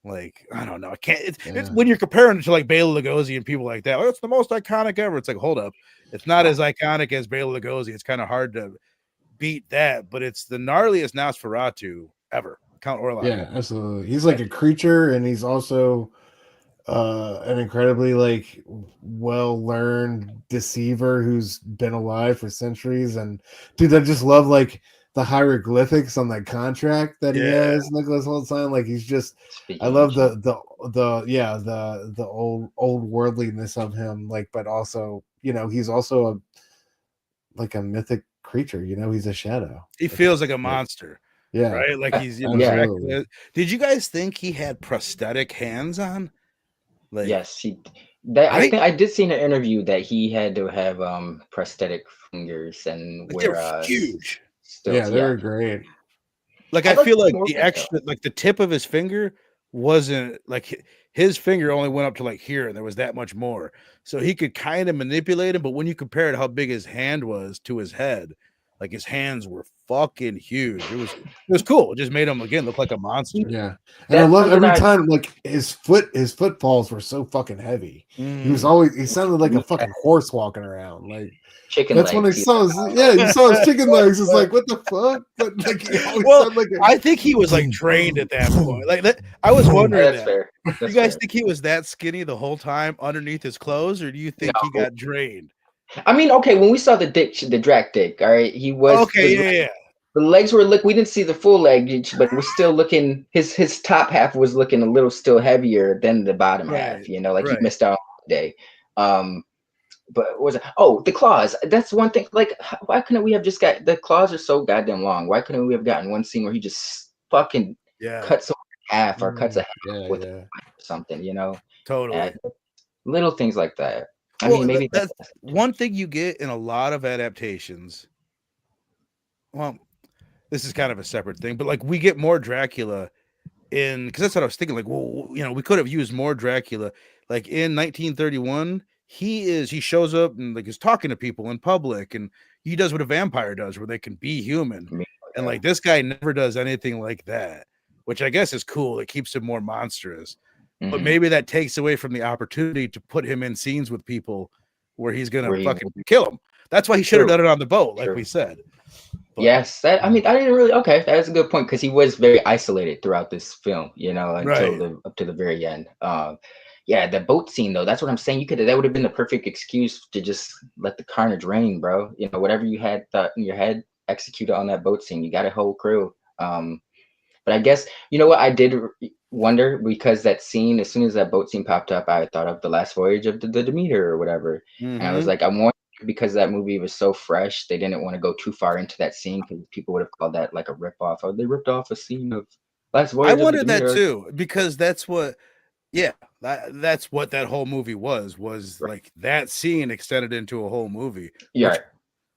Like, I don't know. I can't. It's when you're comparing it to like Bela Lugosi and people like that. Oh, it's the most iconic ever. It's like, hold up, it's not as iconic as Bela Lugosi. It's kind of hard to beat that, but it's the gnarliest Nosferatu ever. Count Orlok. Yeah, absolutely. He's like a creature, and he's also an incredibly like well-learned deceiver who's been alive for centuries. And dude, I just love like the hieroglyphics on that contract that he has Nicholas whole time. Like he's just I love the old worldliness of him, like, but also he's also a mythic creature. He's a shadow. He feels like a monster. Yeah, right. Like he's Did you guys think he had prosthetic hands on? Like, yes, I think I did see in an interview that he had to have prosthetic fingers, and they're huge. They're great. Like I feel like the extra, like the tip of his finger wasn't like his finger only went up to like here, and there was that much more, so he could kind of manipulate him. But when you compare it how big his hand was to his head, like his hands were fucking huge. It was cool. It just made him again look like a monster. Yeah, and I love every time like his footfalls were so fucking heavy. He sounded like a fucking horse walking around. Like chicken that's legs. When he saw his chicken legs. It's like, what the fuck? But like, I think he was like trained at that point. Like that, I was wondering that's fair. Do you guys think he was that skinny the whole time underneath his clothes, or do you think he got drained? I mean, okay, when we saw the Drac dick, all right, he was The legs were we didn't see the full leg, but it was still looking. His top half was looking a little still heavier than the bottom half. You know, like he missed out on the day. But what was it? Oh, the claws. That's one thing. Like, why couldn't we have just got the claws are so goddamn long? Why couldn't we have gotten one scene where he just fucking cuts off half or cuts a half with something? You know, totally. Little things like that. I mean, maybe that's one thing you get in a lot of adaptations. Well, this is kind of a separate thing, but like we get more Dracula because that's what I was thinking. Like, well, you know, we could have used more Dracula. Like in 1931, he shows up and like is talking to people in public, and he does what a vampire does, where they can be human. And like this guy never does anything like that, which I guess is cool. It keeps him more monstrous. But maybe that takes away from the opportunity to put him in scenes with people where he's gonna fucking kill him. That's why he should have done it on the boat, like we said. But, yes, I mean, I didn't really. Okay, that's a good point because he was very isolated throughout this film, you know, until up to the very end. Yeah, the boat scene though, that's what I'm saying. That would have been the perfect excuse to just let the carnage reign, bro. You know, whatever you had thought in your head, execute it on that boat scene. You got a whole crew. But I guess you know what I did wonder, because that scene, as soon as that boat scene popped up, I thought of The Last Voyage of the Demeter or whatever, and I was like, I wonder, because that movie was so fresh, they didn't want to go too far into that scene because people would have called that like a rip off. Oh, they ripped off a scene of Last Voyage. I wondered that too, because that's what, that's what that whole movie was like that scene extended into a whole movie.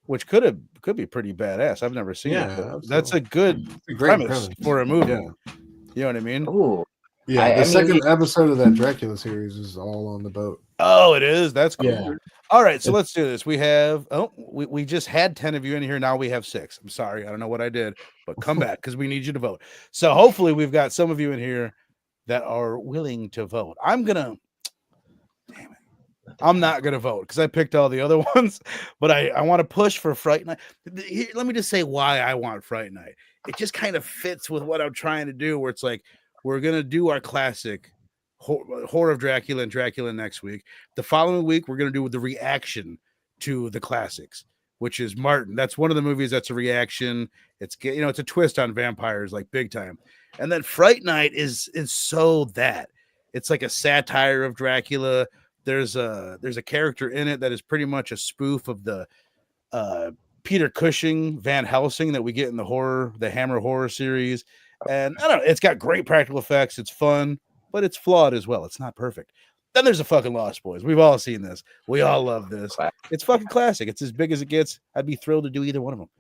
Which could be pretty badass. I've never seen it. But that's a good premise for a movie. Yeah. You know what I mean? Ooh. Yeah, the second episode of that Dracula series is all on the boat. Oh, it is? That's cool. Yeah. All right, so let's do this. We have we just had 10 of you in here. Now we have 6. I'm sorry, I don't know what I did, but come back because we need you to vote. So hopefully we've got some of you in here that are willing to vote. I'm not gonna vote because I picked all the other ones, but I want to push for Fright Night. Here, let me just say why I want Fright Night. It just kind of fits with what I'm trying to do, where it's like we're gonna do our classic Horror of Dracula and Dracula next week. The following week we're gonna do the reaction to the classics, which is Martin. That's one of the movies that's a reaction. It's, you know, it's a twist on vampires, like big time. And then Fright Night is so that it's like a satire of Dracula. There's a character in it that is pretty much a spoof of the Peter Cushing Van Helsing that we get in the Hammer horror series. And I don't know, it's got great practical effects. It's fun, but it's flawed as well. It's not perfect. Then there's a fucking Lost Boys. We've all seen this. We all love this. It's fucking classic. It's as big as it gets. I'd be thrilled to do either one of them.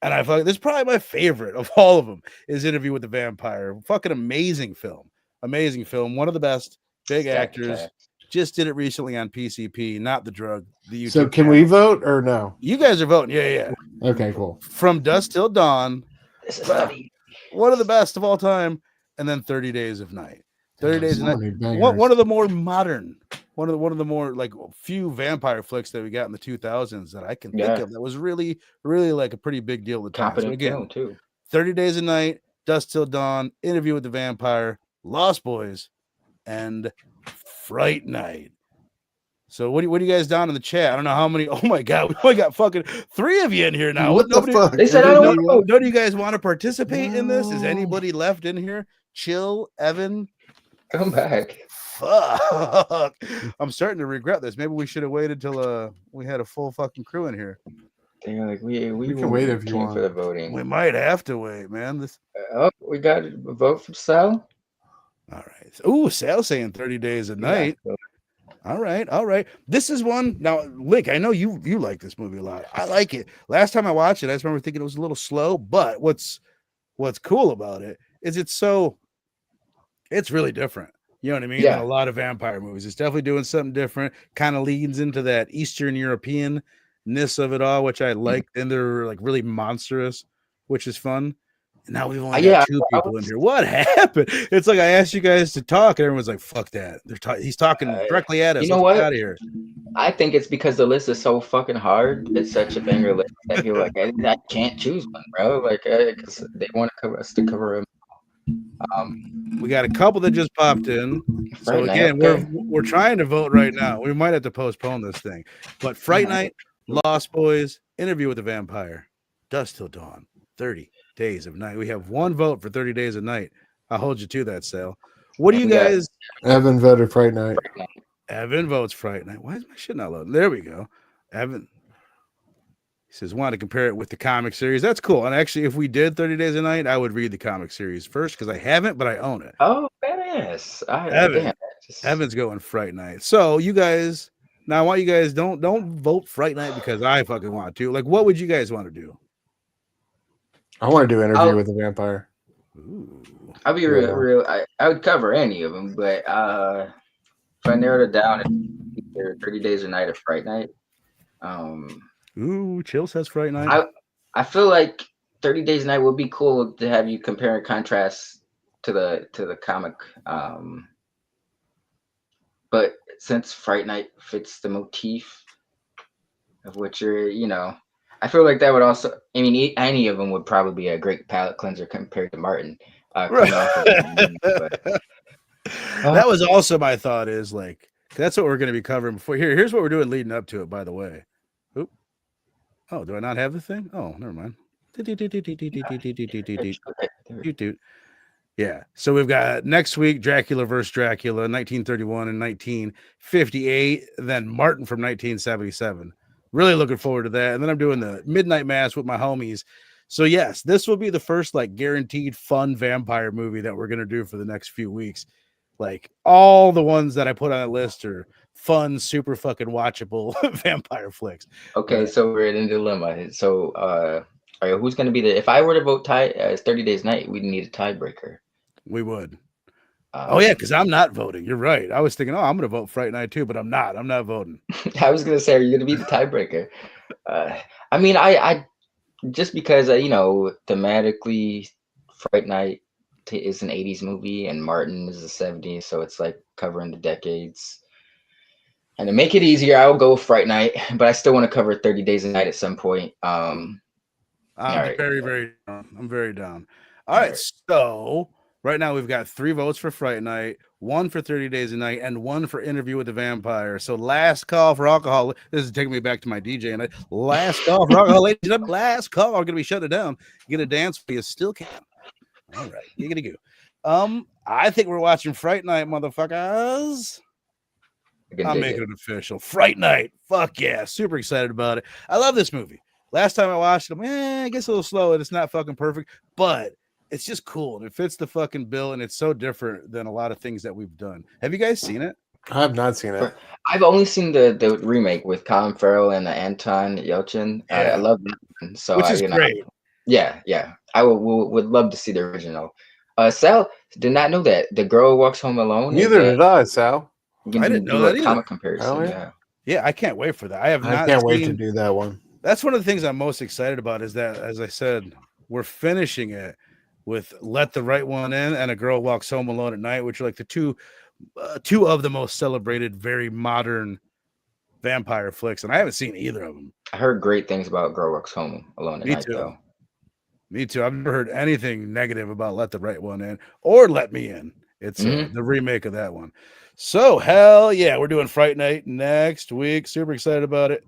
And this is probably my favorite of all of them is Interview with the Vampire. Fucking amazing film. One of the best. Big actors. Just did it recently on PCP, not the drug. The YouTube so can we vote or no? You guys are voting. Yeah. Okay, cool. From Dusk Till Dawn. This is funny. One of the best of all time. And then 30 Days of Night. 30 Days of Night. One of the more modern, one of the more like few vampire flicks that we got in the 2000s that I can think of that was really, really like a pretty big deal at the time. So again, too. 30 Days of Night, Dusk Till Dawn, Interview with the Vampire, Lost Boys, and Fright Night. So what do you guys down in the chat? I don't know how many. Oh my god, we only got fucking 3 of you in here now. What the fuck? They said I don't know. Don't you guys want to participate in this? Is anybody left in here? Chill, Evan. Come back. Fuck. I'm starting to regret this. Maybe we should have waited till we had a full fucking crew in here. They're like, we can wait if you want for the voting. We might have to wait, man. We got a vote from Sal. All right. Ooh, Sal saying 30 Days a Night. Yeah. All right. This is one. Now, Lick, I know you like this movie a lot. I like it. Last time I watched it, I just remember thinking it was a little slow, but what's cool about it is it's really different. You know what I mean? Yeah. In a lot of vampire movies. It's definitely doing something different. Kind of leans into that Eastern European-ness of it all, which I like. And they're like really monstrous, which is fun. And now we've only got 2 people in here. What happened? It's like I asked you guys to talk, and everyone's like, "Fuck that!" He's talking directly at us. You know what? Get out of here. I think it's because the list is so fucking hard. It's such a banger list. I feel like I can't choose one, bro. Like, because they want to cover us to cover them. We got a couple that just popped in. So again, we're trying to vote right now. We might have to postpone this thing. But Fright Night, Lost Boys, Interview with the Vampire. Dusk Till Dawn, 30 Days of Night. We have one vote for 30 Days of Night. I'll hold you to that, Sal. What do you guys? Evan voted Fright Night. Evan votes Fright Night. Why is my shit not loading? There we go. Evan. He says, wanted to compare it with the comic series. That's cool. And actually, if we did 30 Days a Night, I would read the comic series first because I haven't, but I own it. Oh, badass. Evan's going Fright Night. So you guys, now I want you guys, don't vote Fright Night because I fucking want to. Like, what would you guys want to do? I want to do Interview with the Vampire. Ooh. I'll be real. I would cover any of them, but if I narrowed it down, it's either 30 Days a Night or Fright Night. Ooh, Chill says Fright Night. I feel like 30 Days a Night would be cool to have you compare and contrast to the comic. But since Fright Night fits the motif of what you're, I feel like that would also. I mean, any of them would probably be a great palate cleanser compared to Martin. That was also my thought. Is like that's what we're going to be covering before. Here's what we're doing leading up to it. By the way. Oh, do I not have the thing? Oh, never mind. Yeah. So we've got next week Dracula versus Dracula, 1931 and 1958. Then Martin from 1977. Really looking forward to that. And then I'm doing the Midnight Mass with my homies. So yes, this will be the first like guaranteed fun vampire movie that we're gonna do for the next few weeks. Like all the ones that I put on a list are fun, super fucking watchable vampire flicks. Okay, so we're in a dilemma. So, all right, who's going to be if I were to vote tie as 30 Days Night, we'd need a tiebreaker. We would. Oh yeah, because I'm not voting. You're right. I was thinking, I'm going to vote Fright Night too, but I'm not. I'm not voting. I was going to say, are you going to be the tiebreaker? I mean, I just because thematically, Fright Night is an 80s movie and Martin is the 70s, so it's like covering the decades. And to make it easier, I will go Fright Night, but I still want to cover 30 Days a Night at some point. I'm very, very down. I'm very down. All right. So right now we've got 3 votes for Fright Night, 1 for 30 Days a Night, and 1 for Interview with the Vampire. So last call for alcohol. This is taking me back to my DJ night. Last call for alcohol. Ladies and gentlemen, last call. I'm going to be shutting it down. Get a dance, but you still can. All right. You got to go. I think we're watching Fright Night, motherfuckers. I'm making it official. Fright Night. Fuck yeah. Super excited about it. I love this movie. Last time I watched it, I guess a little slow and it's not fucking perfect, but it's just cool and it fits the fucking bill and it's so different than a lot of things that we've done. Have you guys seen it? I have not seen it. I've only seen the remake with Colin Farrell and Anton Yelchin. Yeah. I love that one. So which is great. Yeah. I would love to see the original. Sal did not know that The Girl Walks Home Alone. Neither did I, Sal. I didn't know that either. Comic comparison. Yeah, I can't wait for that. I can't wait to do that one. That's one of the things I'm most excited about is that, as I said, we're finishing it with Let the Right One In and A Girl Walks Home Alone at Night, which are like the two of the most celebrated, very modern vampire flicks, and I haven't seen either of them. I heard great things about Girl Walks Home Alone at Night, though. Me too. I've never heard anything negative about Let the Right One In or Let Me In. It's the remake of that one. So, hell yeah, we're doing Fright Night next week. Super excited about it.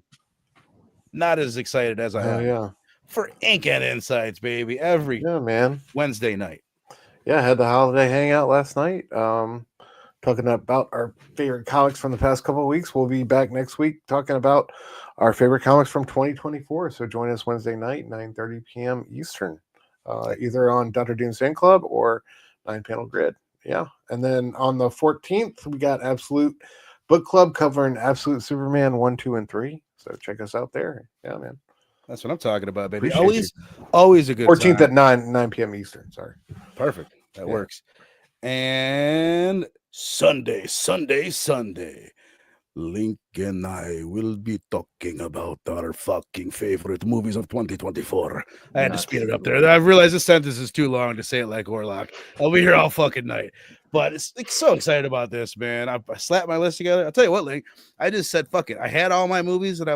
Not as excited as I am for Ink and Insights, baby. Every Wednesday night. Yeah, I had the holiday hangout last night. Talking about our favorite comics from the past couple of weeks. We'll be back next week talking about our favorite comics from 2024. So join us Wednesday night, 9:30 p.m. Eastern, either on Dr. Doom's Fan Club or 9-Panel Grid. Yeah. And then on the 14th, we got Absolute Book Club covering Absolute Superman 1, 2, and 3. So check us out there. Yeah, man. That's what I'm talking about, baby. Always a good 14th time. at 9 p.m. Eastern. Sorry. Perfect. That works. And Sunday. Link and I will be talking about our fucking favorite movies of 2024. I had to speed it up there. I realized this sentence is too long to say it like Orlock. I'll be here all fucking night. But it's so excited about this, man. I slapped my list together. I'll tell you what, Link. I just said, fuck it. I had all my movies that I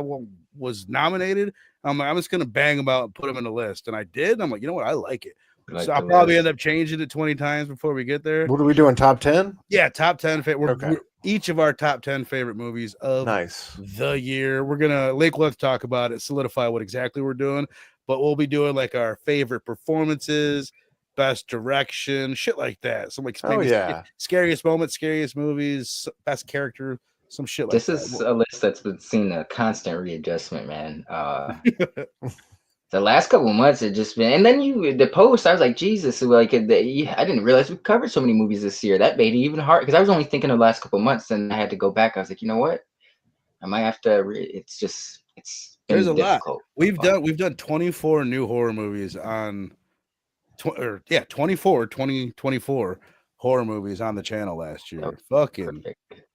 was nominated. I'm like, I'm just going to bang them out and put them in the list. And I did. I'm like, you know what? I like it. So I'll probably end up changing it 20 times before we get there. What are we doing? Top 10? Yeah, top 10. each of our top 10 favorite movies of Nice. the year. We're gonna let's talk about it, solidify what exactly we're doing, but we'll be doing like our favorite performances, best direction, shit like that. Some like maybe scariest moments, scariest movies, best character, some shit like this that. This is a list that's been seeing a constant readjustment, man. The last couple of months it just been, and then the post, I was like, Jesus, like I didn't realize we covered so many movies this year. That made it even hard because I was only thinking of the last couple of months, and I had to go back. I was like, you know what, I might have to. It's there's a difficult. lot. We've done 24 new horror movies on 2024 horror movies on the channel last year. Fucking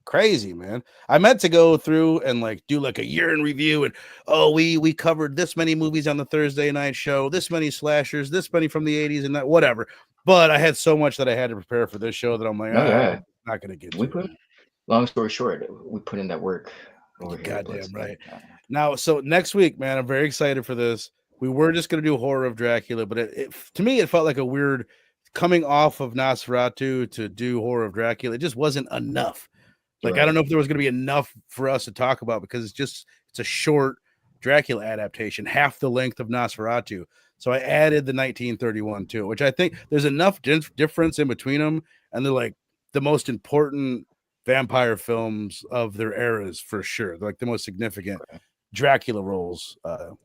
crazy, man. I meant to go through and like do like a year in review, and we covered this many movies on the Thursday night show, this many slashers, this many from the 80s and that whatever. But I had so much that I had to prepare for this show that I'm like, I'm not gonna get to it. Long story short, we put in that work over here. Goddamn right. Now, so next week, man, I'm very excited for this. We were just gonna do Horror of Dracula, but to me it felt like a weird coming off of Nosferatu to do Horror of Dracula. It just wasn't enough. Like, I don't know if there was going to be enough for us to talk about because it's a short Dracula adaptation, half the length of Nosferatu. So I added the 1931 too, which I think there's enough difference in between them, and they're like the most important vampire films of their eras for sure. They're like the most significant Dracula roles of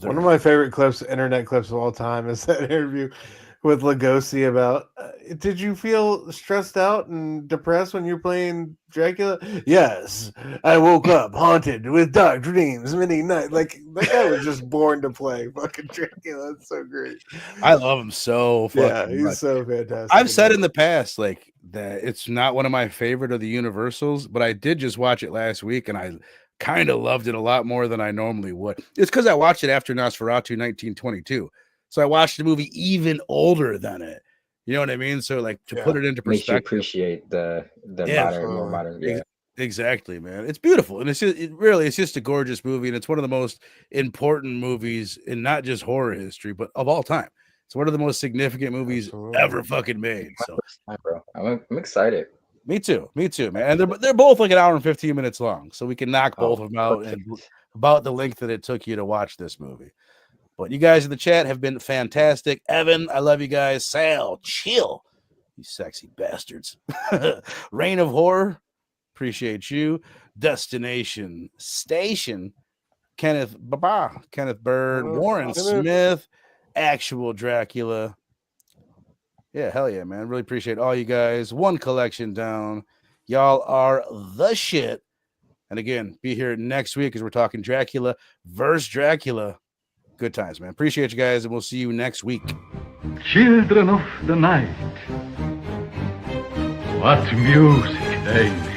their One of my favorite internet clips of all time is that interview with Lugosi about, did you feel stressed out and depressed when you're playing Dracula? Yes, I woke up haunted with dark dreams many nights. Like, that guy was just born to play fucking Dracula. It's so great. I love him so fucking he's much. so fantastic. I've said in the past, like, that it's not one of my favorite of the Universals, but I did just watch it last week, and I kind of loved it a lot more than I normally would. It's because I watched it after Nosferatu 1922. So I watched the movie even older than it. You know what I mean? So like to put it into perspective, makes you appreciate the more modern. Exactly, man. It's beautiful, and it's just a gorgeous movie, and it's one of the most important movies in not just horror history, but of all time. It's one of the most significant movies ever fucking made. So, bro, I'm excited. Me too, man. And they're both like an hour and 15 minutes long, so we can knock both of them out and about the length that it took you to watch this movie. But you guys in the chat have been fantastic. Evan, I love you guys. Sal, chill. You sexy bastards. Reign of Horror, appreciate you. Destination Station, Kenneth Bird, Warren Smith, Actual Dracula. Yeah, hell yeah, man. Really appreciate all you guys. One collection down. Y'all are the shit. And again, be here next week as we're talking Dracula versus Dracula. Good times, man. Appreciate you guys, and we'll see you next week. Children of the night. What music they make.